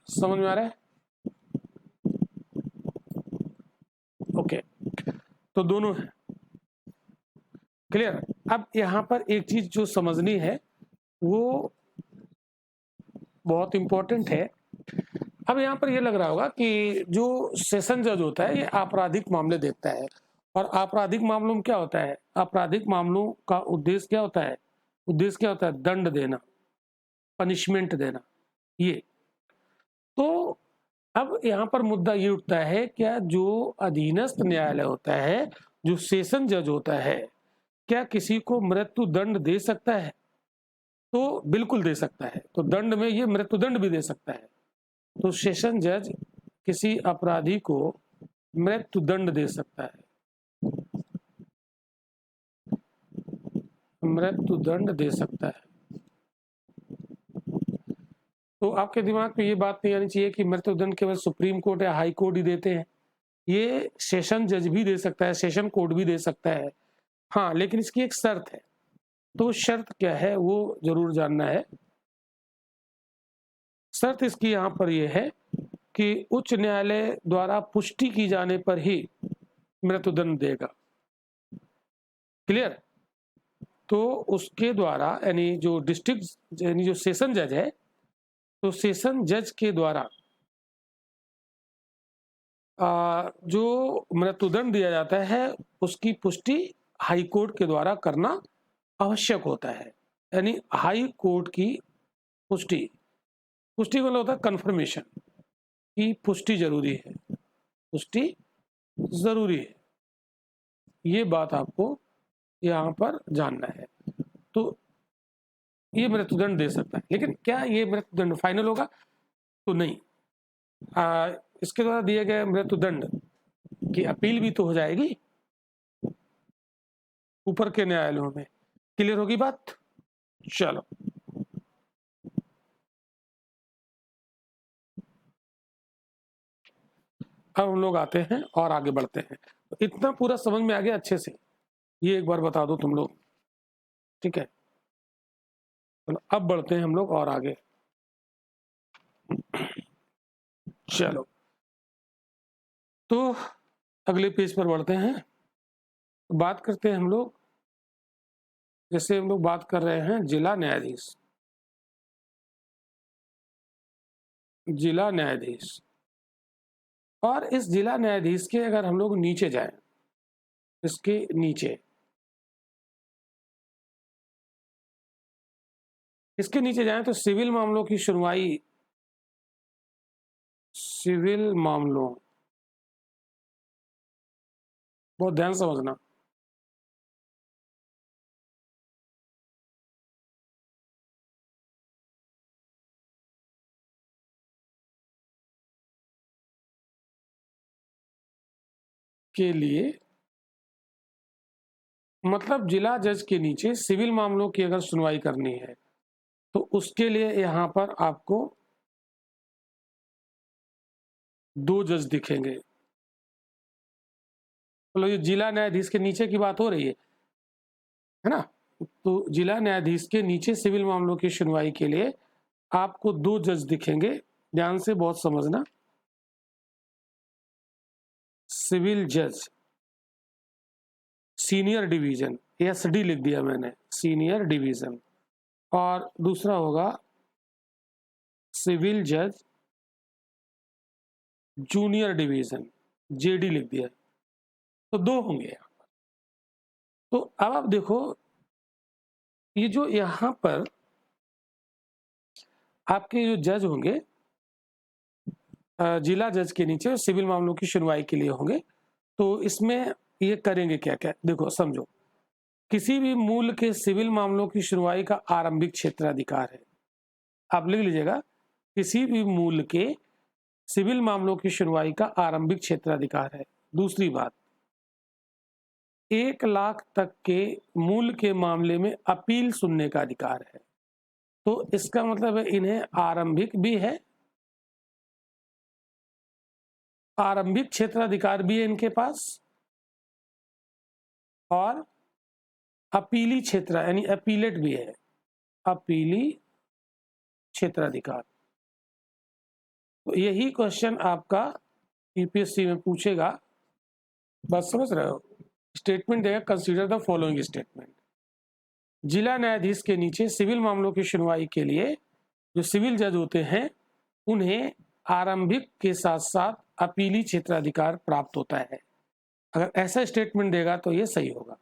समझ में आ रहा है? ओके, तो दोनों है। क्लियर? अब यहाँ पर एक चीज जो समझनी है वो बहुत इंपॉर्टेंट है। अब यहाँ पर ये लग रहा होगा कि जो सेशन जज होता है ये आपराधिक मामले देखता है, और आपराधिक मामलों में क्या होता है, आपराधिक मामलों का उद्देश्य क्या होता है? उद्देश्य क्या होता है? दंड देना, पनिशमेंट देना। ये तो अब यहाँ पर मुद्दा ये उठता है, क्या जो अधीनस्थ न्यायालय होता है, जो सेशन जज होता है, क्या किसी को मृत्यु दंड दे सकता है? तो बिल्कुल दे सकता है। तो दंड में ये मृत्युदंड भी दे सकता है। तो सेशन जज किसी अपराधी को मृत्युदंड दे सकता है, मृत्युदंड दे सकता है। तो आपके दिमाग में ये बात नहीं आनी चाहिए कि मृत्युदंड केवल सुप्रीम कोर्ट या हाई कोर्ट ही देते हैं। ये सेशन जज भी दे सकता है, सेशन कोर्ट भी दे सकता है। हाँ, लेकिन इसकी एक शर्त है। तो शर्त क्या है वो जरूर जानना है। शर्त इसकी यहाँ पर यह है कि उच्च न्यायालय द्वारा पुष्टि की जाने पर ही मृत्युदंड देगा। क्लियर? तो उसके द्वारा, यानी जो डिस्ट्रिक्ट यानी जो सेशन जज है, तो सेशन जज के द्वारा जो मृत्युदंड दिया जाता है उसकी पुष्टि हाई कोर्ट के द्वारा करना आवश्यक होता है। यानी हाई कोर्ट की पुष्टि, पुष्टि मतलब होता है कंफर्मेशन, की पुष्टि जरूरी है, पुष्टि जरूरी है। ये बात आपको यहाँ पर जानना है। तो ये मृत्युदंड दे सकता है, लेकिन क्या ये मृत्युदंड फाइनल होगा? तो नहीं। इसके द्वारा दिए गए मृत्युदंड की अपील भी तो हो जाएगी ऊपर के न्यायालयों में। क्लियर होगी बात? चलो, अब हम लोग आते हैं और आगे बढ़ते हैं। तो इतना पूरा समझ में आ गया अच्छे से? ये एक बार बता दो तुम लोग। ठीक है, तो अब बढ़ते हैं हम लोग और आगे। चलो, तो अगले पेज पर बढ़ते हैं। बात करते हैं हम लोग, जैसे हम लोग बात कर रहे हैं जिला न्यायाधीश। जिला न्यायाधीश, और इस जिला न्यायाधीश के अगर हम लोग नीचे जाएं, इसके नीचे, इसके नीचे जाएं तो सिविल मामलों की सुनवाई, सिविल मामलों, बहुत ध्यान समझना, के लिए, मतलब जिला जज के नीचे सिविल मामलों की अगर सुनवाई करनी है तो उसके लिए यहां पर आपको 2 जज दिखेंगे। मतलब ये जिला न्यायाधीश के नीचे की बात हो रही है ना। तो जिला न्यायाधीश के नीचे सिविल मामलों की सुनवाई के लिए आपको 2 जज दिखेंगे, ध्यान से बहुत समझना। सिविल जज सीनियर डिवीजन, एसडी लिख दिया मैंने, सीनियर डिवीजन, और दूसरा होगा सिविल जज जूनियर डिवीजन, जेडी लिख दिया। तो 2 होंगे। तो अब आप देखो, ये जो यहां पर आपके जो जज होंगे जिला जज के नीचे सिविल मामलों की सुनवाई के लिए होंगे, तो इसमें ये करेंगे क्या क्या, देखो समझो। किसी भी मूल के सिविल मामलों की सुनवाई का आरंभिक क्षेत्राधिकार है। आप लिख लीजिएगा, किसी भी मूल के सिविल मामलों की सुनवाई का आरंभिक क्षेत्राधिकार है। दूसरी बात, 1 लाख तक के मूल के मामले में अपील सुनने का अधिकार है। तो इसका मतलब है इन्हें आरंभिक भी है, आरंभिक क्षेत्राधिकार भी है इनके पास, और अपीली क्षेत्र यानी अपीलेट भी है, अपीली क्षेत्राधिकार। तो यही क्वेश्चन आपका यूपीएससी में पूछेगा, बस समझ रहे हो। स्टेटमेंट देगा, कंसीडर द फॉलोइंग स्टेटमेंट। जिला न्यायाधीश के नीचे सिविल मामलों की सुनवाई के लिए जो सिविल जज होते हैं उन्हें आरंभिक के साथ साथ अपीली क्षेत्राधिकार प्राप्त होता है। अगर ऐसा स्टेटमेंट देगा तो ये सही होगा।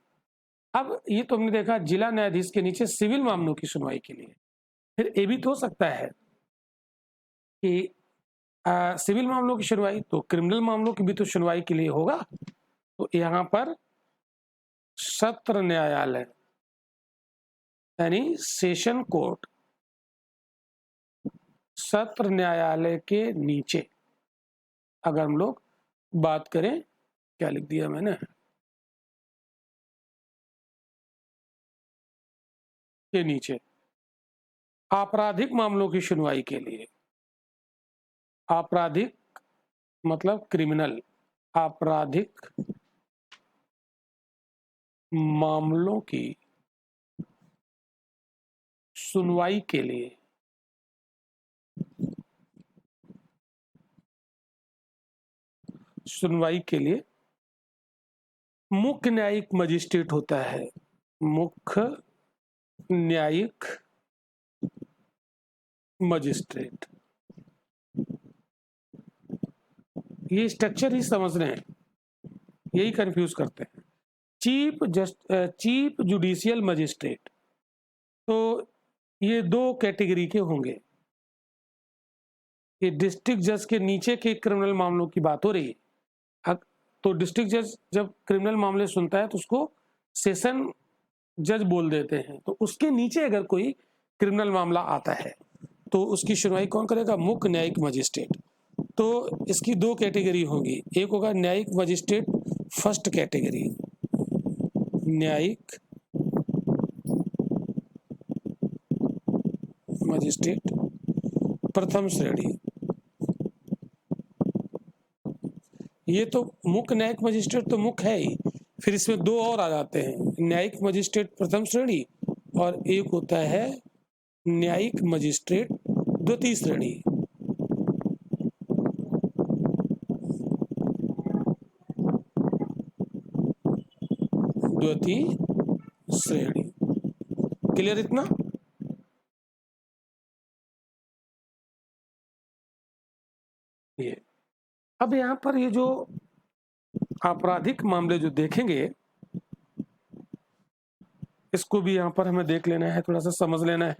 अब ये तो हमने देखा जिला न्यायाधीश के नीचे सिविल मामलों की सुनवाई के लिए। फिर ये भी तो हो सकता है कि सिविल मामलों की सुनवाई तो क्रिमिनल मामलों की भी तो सुनवाई के लिए होगा। तो यहाँ पर सत्र न्यायालय यानी सेशन कोर्ट, सत्र न्यायालय के नीचे अगर हम लोग बात करें, क्या लिख दिया मैंने, के नीचे आपराधिक मामलों की सुनवाई के लिए, आपराधिक मतलब क्रिमिनल, आपराधिक मामलों की सुनवाई के लिए मुख्य न्यायिक मजिस्ट्रेट होता है। मुख्य न्यायिक मजिस्ट्रेट, ये स्ट्रक्चर ही समझ रहे हैं, यही कंफ्यूज करते हैं। चीफ जुडिशियल मजिस्ट्रेट, तो ये 2 कैटेगरी के होंगे। ये डिस्ट्रिक्ट जज के नीचे के क्रिमिनल मामलों की बात हो रही है। तो डिस्ट्रिक्ट जज जब क्रिमिनल मामले सुनता है तो उसको सेशन जज बोल देते हैं। तो उसके नीचे अगर कोई क्रिमिनल मामला आता है तो उसकी सुनवाई कौन करेगा, मुख्य न्यायिक मजिस्ट्रेट। तो इसकी 2 कैटेगरी होगी, एक होगा न्यायिक मजिस्ट्रेट फर्स्ट कैटेगरी, न्यायिक मजिस्ट्रेट प्रथम श्रेणी। ये तो मुख्य न्यायिक मजिस्ट्रेट तो मुख्य है ही, फिर इसमें 2 और आ जाते हैं, न्यायिक मजिस्ट्रेट प्रथम श्रेणी और एक होता है न्यायिक मजिस्ट्रेट द्वितीय श्रेणी। द्वितीय श्रेणी। क्लियर इतना? ये अब यहाँ पर ये जो आपराधिक मामले जो देखेंगे, इसको भी यहाँ पर हमें देख लेना है, थोड़ा सा समझ लेना है।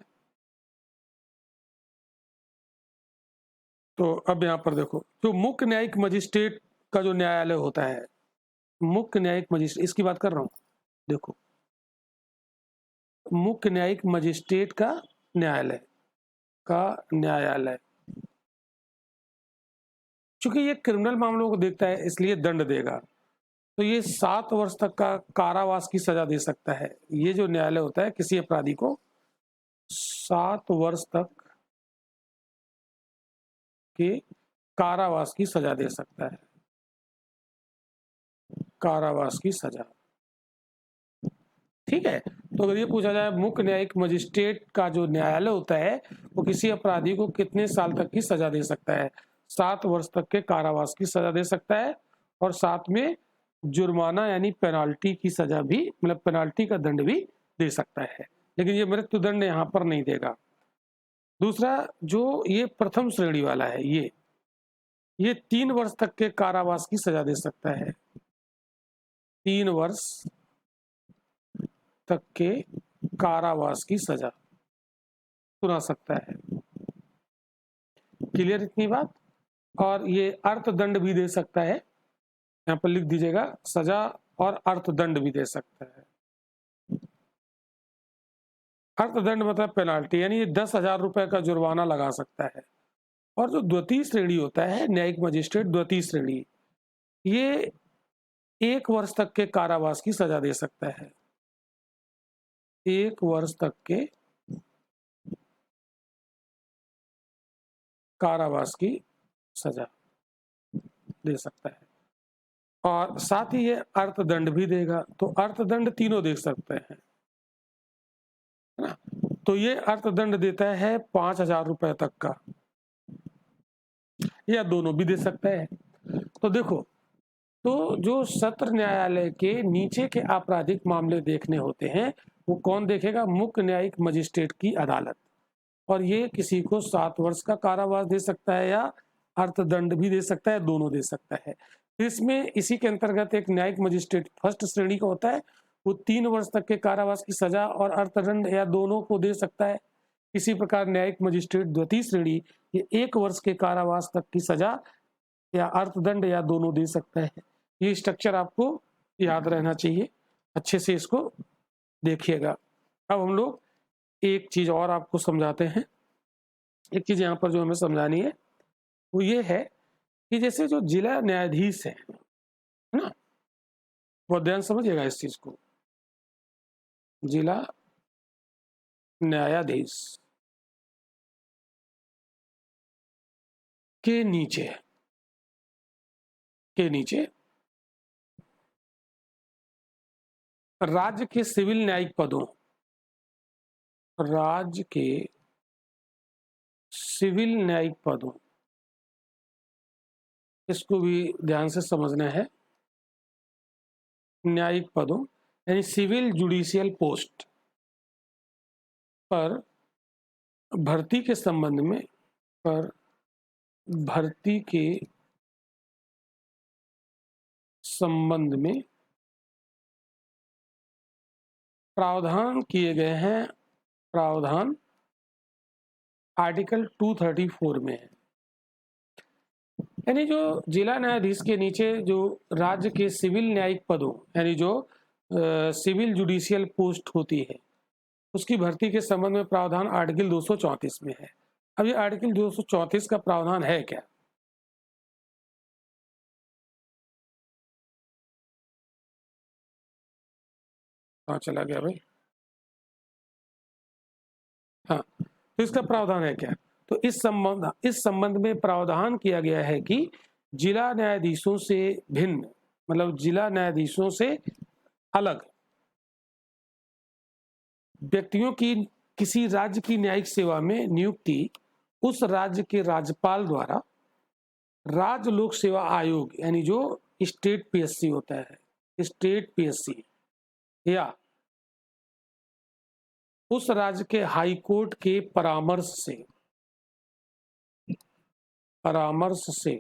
तो अब यहाँ पर देखो, जो मुख्य न्यायिक मजिस्ट्रेट का जो न्यायालय होता है, मुख्य न्यायिक मजिस्ट्रेट, इसकी बात कर रहा हूँ। देखो, मुख्य न्यायिक मजिस्ट्रेट का न्यायालय चूंकि ये क्रिमिनल मामलों को देखता है, इसलिए दंड देगा। तो ये 7 वर्ष तक का कारावास की सजा दे सकता है। ये जो न्यायालय होता है, किसी अपराधी को 7 वर्ष तक के कारावास की सजा दे सकता है। कारावास की सजा, ठीक है। तो अगर ये पूछा जाए मुख्य न्यायिक मजिस्ट्रेट का जो न्यायालय होता है, वो किसी अपराधी को कितने साल तक की सजा दे सकता है? 7 वर्ष तक के कारावास की सजा दे सकता है, और साथ में जुर्माना यानी पेनाल्टी की सजा भी, मतलब पेनाल्टी का दंड भी दे सकता है। लेकिन ये मृत्यु दंड यहाँ पर नहीं देगा। दूसरा, जो ये प्रथम श्रेणी वाला है, ये 3 वर्ष तक के कारावास की सजा दे सकता है। 3 वर्ष तक के कारावास की सजा सुना सकता है। क्लियर इतनी बात? और ये अर्थदंड भी दे सकता है, यहाँ पर लिख दीजिएगा, सजा और अर्थदंड भी दे सकता है। अर्थदंड मतलब पेनाल्टी, यानी 10,000 रुपए का जुर्माना लगा सकता है। और जो द्वितीय श्रेणी होता है, न्यायिक मजिस्ट्रेट द्वितीय श्रेणी, ये 1 वर्ष तक के कारावास की सजा दे सकता है। 1 वर्ष तक के कारावास की सजा दे सकता है, और साथ ही ये अर्थदंड भी देगा। तो अर्थदंड तीनों दे सकते हैं, है ना। तो ये अर्थदंड देता है 5,000 रुपए तक का, या दोनों भी दे सकता है। तो देखो, तो जो सत्र न्यायालय के नीचे के आपराधिक मामले देखने होते हैं, वो कौन देखेगा? मुख्य न्यायिक मजिस्ट्रेट की अदालत। और ये किसी को 7 वर्ष का कारावास दे सकता है, या अर्थदंड भी दे सकता है, दोनों दे सकता है। इसमें इसी के अंतर्गत एक न्यायिक मजिस्ट्रेट फर्स्ट श्रेणी का होता है, वो 3 वर्ष तक के कारावास की सजा और अर्थदंड या दोनों को दे सकता है। इसी प्रकार न्यायिक मजिस्ट्रेट द्वितीय श्रेणी, ये 1 वर्ष के कारावास तक की सजा या अर्थदंड या दोनों दे सकता है। ये स्ट्रक्चर आपको याद रहना चाहिए, अच्छे से इसको देखिएगा। अब हम लोग एक चीज और आपको समझाते हैं। एक चीज यहाँ पर जो हमें समझानी है वो ये है कि जैसे जो जिला न्यायाधीश है ना, वो ध्यान समझिएगा इस चीज को। जिला न्यायाधीश के नीचे राज्य के सिविल न्यायिक पदों, राज्य के सिविल न्यायिक पदों, इसको भी ध्यान से समझना है। न्यायिक पदों यानी सिविल जुडिशियल पोस्ट पर भर्ती के संबंध में, प्रावधान किए गए हैं। प्रावधान आर्टिकल 234 में है। यानी जो जिला न्यायाधीश के नीचे जो राज्य के सिविल न्यायिक पदों, यानी जो सिविल जुडिशियल पोस्ट होती है, उसकी भर्ती के संबंध में प्रावधान आर्टिकल 234 में है। अब ये आर्टिकल 234 का प्रावधान है क्या? हाँ, चला गया भाई। हाँ, तो इसका प्रावधान है क्या? तो इस संबंध में प्रावधान किया गया है कि जिला न्यायाधीशों से भिन्न, मतलब जिला न्यायाधीशों से अलग व्यक्तियों की किसी राज्य की न्यायिक सेवा में नियुक्ति उस राज्य के राज्यपाल द्वारा राज्य लोक सेवा आयोग, यानी जो स्टेट पीएससी होता है, स्टेट पीएससी, या उस राज्य के हाई कोर्ट के परामर्श से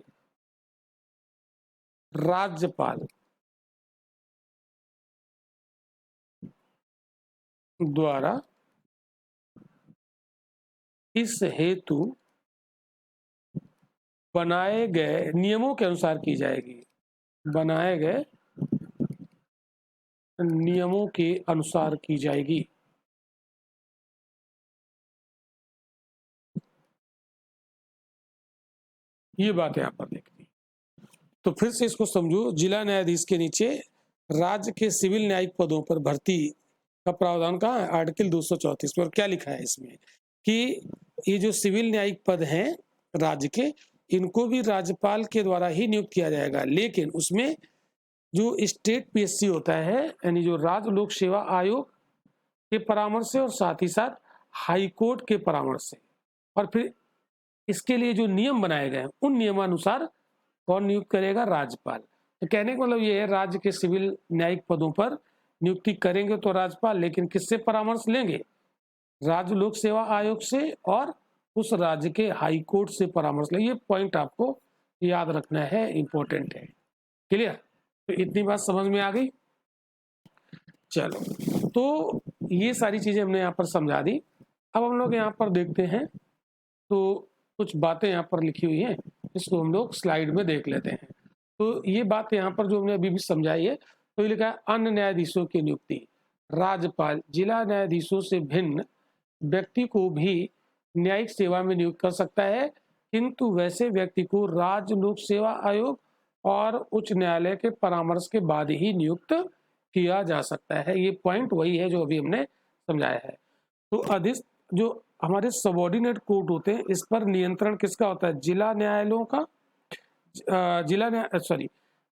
राज्यपाल द्वारा इस हेतु बनाए गए नियमों के अनुसार की जाएगी। बनाए गए नियमों के अनुसार की जाएगी। ये बात यहां पर देखनी। तो फिर से इसको समझो, जिला न्यायाधीश के नीचे राज्य के सिविल न्यायिक पदों पर भर्ती का प्रावधान कहाँ है? आर्टिकल 234 में। और क्या लिखा है इसमें कि ये जो सिविल न्यायिक पद हैं राज्य के, इनको भी राज्यपाल के द्वारा ही नियुक्त किया जाएगा, लेकिन उसमें जो स्टेट पीएससी होता है, यानी जो राज्य लोक सेवा आयोग के परामर्श से और साथ ही साथ हाई कोर्ट के परामर्श से, और फिर इसके लिए जो नियम बनाए गए हैं उन नियमानुसार कौन नियुक्त करेगा? राज्यपाल। तो कहने का मतलब ये है, राज्य के सिविल न्यायिक पदों पर नियुक्ति करेंगे तो राज्यपाल, लेकिन किससे परामर्श लेंगे? राज्य लोक सेवा आयोग से और उस राज्य के हाई कोर्ट से परामर्श लेंगे। ये पॉइंट आपको याद रखना है, इंपॉर्टेंट है। क्लियर? तो इतनी बात समझ में आ गई। चलो, तो ये सारी चीजें हमने यहाँ पर समझा दी। अब हम लोग यहाँ पर देखते हैं, तो कुछ बातें यहाँ पर लिखी हुई हैं, इसको हम लोग स्लाइड में देख लेते हैं। तो ये बात यहाँ पर जो हमने अभी भी समझाई है, तो ये लिखा है अन्य न्यायाधीशों की नियुक्ति। राज्यपाल जिला न्यायाधीशों से भिन्न व्यक्ति को भी न्यायिक सेवा में नियुक्त कर सकता है, किंतु वैसे व्यक्ति को राज्य लोक सेवा आयोग और उच्च न्यायालय के परामर्श के बाद ही नियुक्त किया जा सकता है। ये पॉइंट वही है जो अभी हमने समझाया है। तो जो हमारे सबॉर्डिनेट कोर्ट होते हैं, इस पर नियंत्रण किसका होता है? जिला न्यायालयों का।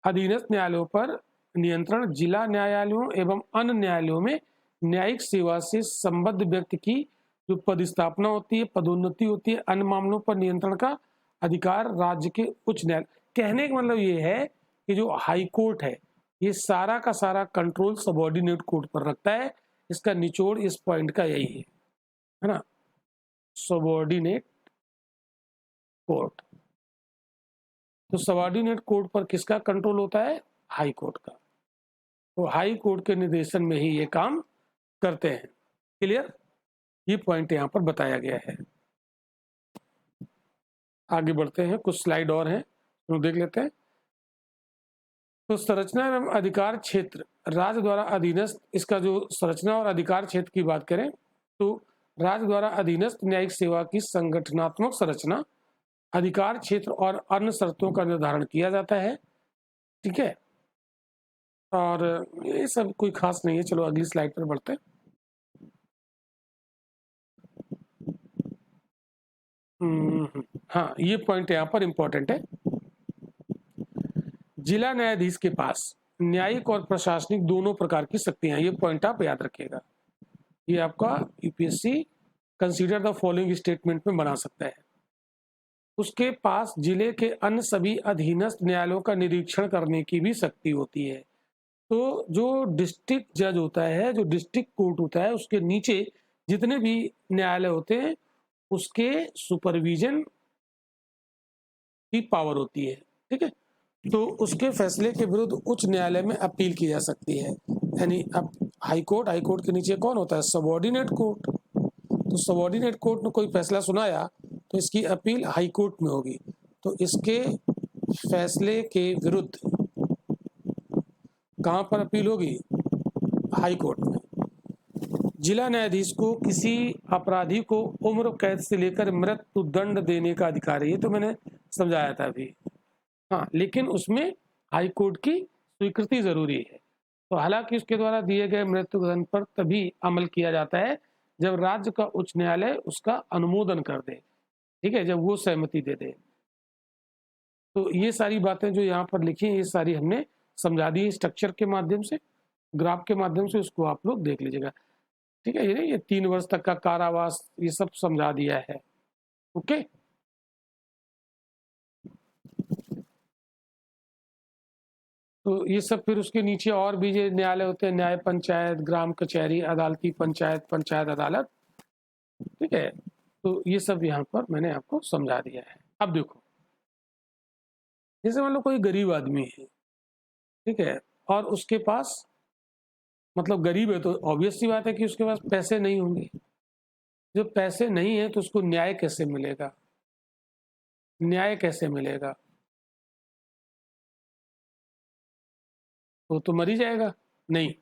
अधीनस्थ न्यायालयों पर नियंत्रण जिला न्यायालयों एवं अन्य न्यायालयों में न्यायिक सेवा से संबद्ध व्यक्ति की जो पदस्थापना होती है, पदोन्नति होती है, अन्य मामलों पर नियंत्रण का अधिकार राज्य के उच्च न्यायालय। कहने का मतलब ये है कि जो हाई कोर्ट है, ये सारा का सारा कंट्रोल सबॉर्डिनेट कोर्ट पर रखता है। इसका निचोड़ इस पॉइंट का यही है ना, सबॉर्डिनेट कोर्ट। तो सबॉर्डिनेट कोर्ट पर किसका कंट्रोल होता है? हाई कोर्ट का। तो हाई कोर्ट के निर्देशन में ही ये काम करते हैं। क्लियर? ये पॉइंट यहाँ पर बताया गया है। आगे बढ़ते हैं, कुछ स्लाइड और हैं तो देख लेते हैं। तो संरचना एवं अधिकार क्षेत्र राज्य द्वारा अधीनस्थ, इसका जो संरचना और अधिकार क्षेत्र की बात करें तो राज्य द्वारा अधीनस्थ न्यायिक सेवा की संगठनात्मक संरचना, अधिकार क्षेत्र और अन्य शर्तों का निर्धारण किया जाता है। ठीक है, और ये सब कोई खास नहीं है। चलो अगली स्लाइड पर बढ़ते हैं। हाँ, ये पॉइंट यहाँ पर इंपॉर्टेंट है। जिला न्यायाधीश के पास न्यायिक और प्रशासनिक दोनों प्रकार की शक्तियां। ये पॉइंट आप याद रखिएगा। ये आपका UPSC consider the following statement में बना सकता है। उसके पास जिले के अन्य सभी अधीनस्थ न्यायालयों का निरीक्षण करने की भी शक्ति होती है। तो जो डिस्ट्रिक्ट जज होता है, जो डिस्ट्रिक्ट कोर्ट होता है, उसके नीचे जितने भी न्यायालय होते हैं उसके सुपरविजन की पावर होती है। ठीक है, तो उसके फैसले के विरुद्ध उच्च न्यायालय में अपील की जा सकती है। यानी अब हाई कोर्ट के नीचे कौन होता है? Subordinate court. तो सबॉर्डिनेट कोर्ट ने कोई फैसला सुनाया तो इसकी अपील हाई कोर्ट में होगी। तो इसके फैसले के विरुद्ध कहां पर अपील होगी? हाई कोर्ट में। जिला न्यायाधीश को किसी अपराधी को उम्र कैद से लेकर मृत्यु दंड देने का अधिकार है। ये तो मैंने समझाया था अभी। हाँ, लेकिन उसमें हाई कोर्ट की स्वीकृति जरूरी है। तो हालांकि उसके द्वारा दिए गए मृत्यु दंड पर तभी अमल किया जाता है जब राज्य का उच्च न्यायालय उसका अनुमोदन कर दे। ठीक है, जब वो सहमति दे दे। तो ये सारी बातें जो यहाँ पर लिखी हैं, ये सारी हमने समझा दी स्ट्रक्चर के माध्यम से, ग्राफ के माध्यम से। उसको आप लोग देख लीजिएगा। ठीक है, ये 3 वर्ष तक का कारावास, ये सब समझा दिया है। ओके, तो ये सब फिर उसके नीचे और भी जो न्यायालय होते हैं, न्याय पंचायत, ग्राम कचहरी, अदालती पंचायत, पंचायत अदालत, ठीक है। तो ये सब यहाँ पर मैंने आपको समझा दिया है। अब देखो, जैसे मान लो कोई गरीब आदमी है, ठीक है, और उसके पास मतलब गरीब है तो ऑब्वियस सी बात है कि उसके पास पैसे नहीं होंगे। जब पैसे नहीं है तो उसको न्याय कैसे मिलेगा? न्याय कैसे मिलेगा? वो तो मर ही जाएगा। नहीं,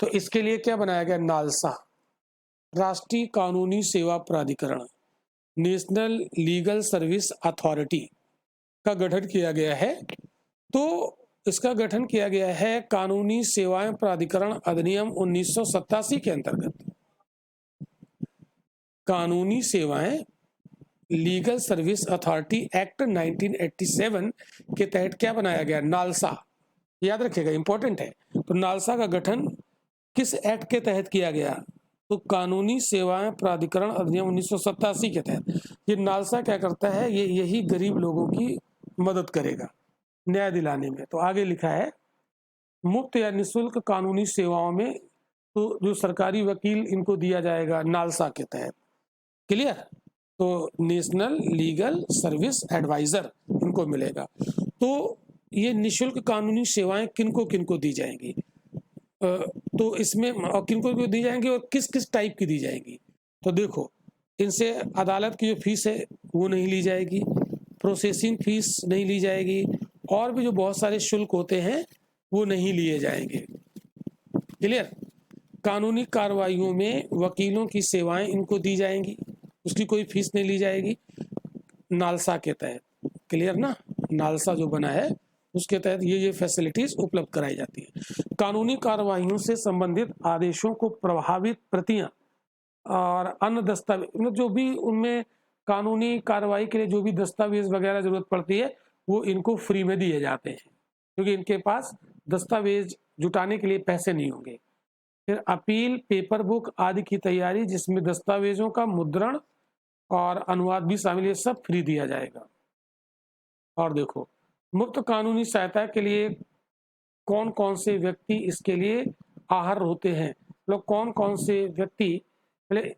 तो इसके लिए क्या बनाया गया? नालसा, राष्ट्रीय कानूनी सेवा प्राधिकरण, नेशनल लीगल सर्विस अथॉरिटी का गठन किया गया है। तो इसका गठन किया गया है कानूनी सेवाएं प्राधिकरण अधिनियम 1987 के अंतर्गत। कानूनी सेवाएं लीगल सर्विस अथॉरिटी एक्ट 1987 के तहत क्या बनाया गया? नालसा। याद रखिएगा, इंपॉर्टेंट है। तो नालसा का गठन किस एक्ट के तहत किया गया? तो कानूनी सेवाएं प्राधिकरण अधिनियम 1987 के तहत। ये नालसा क्या करता है? ये यही गरीब लोगों की मदद करेगा न्याय दिलाने में। तो आगे लिखा है, मुफ्त या निःशुल्क कानूनी सेवाओं में तो जो सरकारी वकील इनको दिया जाएगा नालसा के तहत। क्लियर? तो नेशनल लीगल सर्विस एडवाइजर इनको मिलेगा। तो ये निःशुल्क कानूनी सेवाएं किनको किनको दी जाएंगी? तो इसमें किनको किनको दी जाएंगी और किस किस टाइप की दी जाएंगी? तो देखो, इनसे अदालत की जो फीस है वो नहीं ली जाएगी, प्रोसेसिंग फीस नहीं ली जाएगी, और भी जो बहुत सारे शुल्क होते हैं वो नहीं लिए जाएंगे। क्लियर? कानूनी कार्रवाइयों में वकीलों की सेवाएं इनको दी जाएंगी, उसकी कोई फीस नहीं ली जाएगी नालसा के तहत। क्लियर ना? नालसा जो बना है उसके तहत ये फैसिलिटीज उपलब्ध कराई जाती है। कानूनी कार्रवाइयों से संबंधित आदेशों को प्रभावित प्रतियां और अन्य दस्तावेज, जो भी उनमें कानूनी कार्रवाई के लिए जो भी दस्तावेज वगैरह जरूरत पड़ती है वो इनको फ्री में दिए जाते हैं, क्योंकि इनके पास दस्तावेज जुटाने के लिए पैसे नहीं होंगे। फिर अपील, पेपर बुक आदि की तैयारी, जिसमें दस्तावेजों का मुद्रण और अनुवाद भी शामिल, ये सब फ्री दिया जाएगा। और देखो, मुफ्त कानूनी सहायता के लिए कौन कौन से व्यक्ति इसके लिए आहर होते हैं? लोग कौन कौन से व्यक्ति, पहले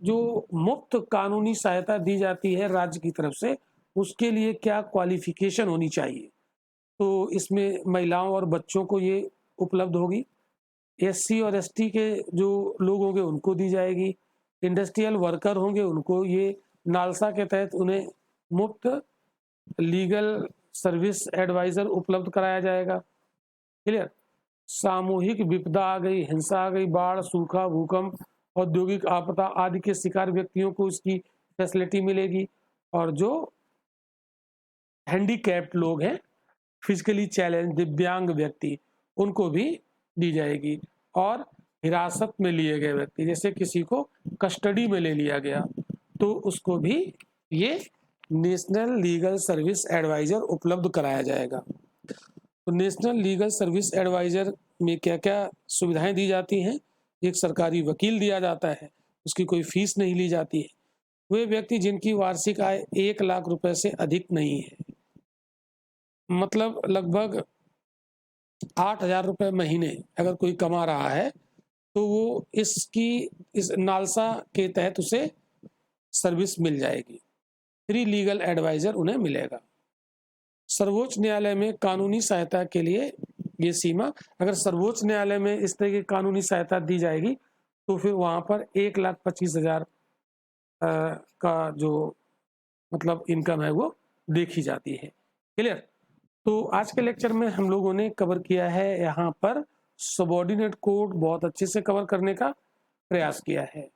जो मुफ्त कानूनी सहायता दी जाती है राज्य की तरफ से, उसके लिए क्या क्वालिफिकेशन होनी चाहिए? तो इसमें महिलाओं और बच्चों को ये उपलब्ध होगी, एससी और एसटी के जो लोग होंगे उनको दी जाएगी, इंडस्ट्रियल वर्कर होंगे उनको ये नालसा के तहत उन्हें मुफ्त लीगल सर्विस एडवाइजर उपलब्ध कराया जाएगा। क्लियर? सामूहिक विपदा आ गई, हिंसा आ गई, बाढ़, सूखा, भूकंप, औद्योगिक आपदा आदि के शिकार व्यक्तियों को इसकी फैसिलिटी मिलेगी। और जो हैंडीकैप्ड लोग हैं, फिजिकली चैलेंज, दिव्यांग व्यक्ति, उनको भी दी जाएगी। और हिरासत में लिए गए व्यक्ति, जैसे किसी को कस्टडी में ले लिया गया, तो उसको भी ये नेशनल लीगल सर्विस एडवाइजर उपलब्ध कराया जाएगा। तो नेशनल लीगल सर्विस एडवाइजर में क्या क्या सुविधाएं दी जाती हैं? एक सरकारी वकील दिया जाता है, उसकी कोई फीस नहीं ली जाती है। वे व्यक्ति जिनकी वार्षिक आय 1 लाख रुपए से अधिक नहीं है, मतलब लगभग 8,000 रुपये महीने अगर कोई कमा रहा है, तो वो इस नालसा के तहत उसे सर्विस मिल जाएगी। फ्री लीगल एडवाइजर उन्हें मिलेगा। सर्वोच्च न्यायालय में कानूनी सहायता के लिए ये सीमा, अगर सर्वोच्च न्यायालय में इस तरह की कानूनी सहायता दी जाएगी तो फिर वहां पर 1,25,000 का जो मतलब इनकम है वो देखी जाती है। क्लियर? तो आज के लेक्चर में हम लोगों ने कवर किया है यहाँ पर सबऑर्डिनेट कोड, बहुत अच्छे से कवर करने का प्रयास किया है।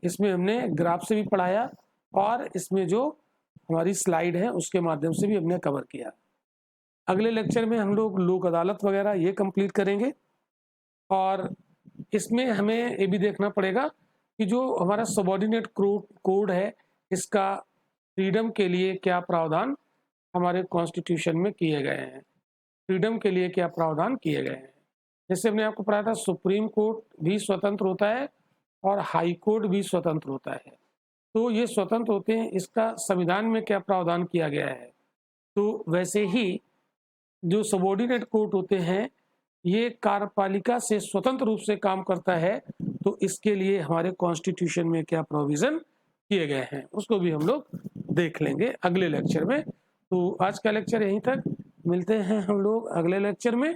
इसमें हमने ग्राफ से भी पढ़ाया और इसमें जो हमारी स्लाइड है उसके माध्यम से भी हमने कवर किया। अगले लेक्चर में हम लोग लोक अदालत वगैरह ये कंप्लीट करेंगे, और इसमें हमें ये भी देखना पड़ेगा कि जो हमारा सबऑर्डिनेट कोड है इसका फ्रीडम के लिए क्या प्रावधान हमारे कॉन्स्टिट्यूशन में किए गए हैं, फ्रीडम के लिए क्या प्रावधान किए गए हैं। जैसे हमने आपको पढ़ाया था, सुप्रीम कोर्ट भी स्वतंत्र होता है और हाई कोर्ट भी स्वतंत्र होता है। तो ये स्वतंत्र होते हैं, इसका संविधान में क्या प्रावधान किया गया है। तो वैसे ही जो सबॉर्डिनेट कोर्ट होते हैं ये कार्यपालिका से स्वतंत्र रूप से काम करता है, तो इसके लिए हमारे कॉन्स्टिट्यूशन में क्या प्रोविजन किए गए हैं उसको भी हम लोग देख लेंगे अगले लेक्चर में। तो आज का लेक्चर यहीं तक, मिलते हैं हम लोग अगले लेक्चर में।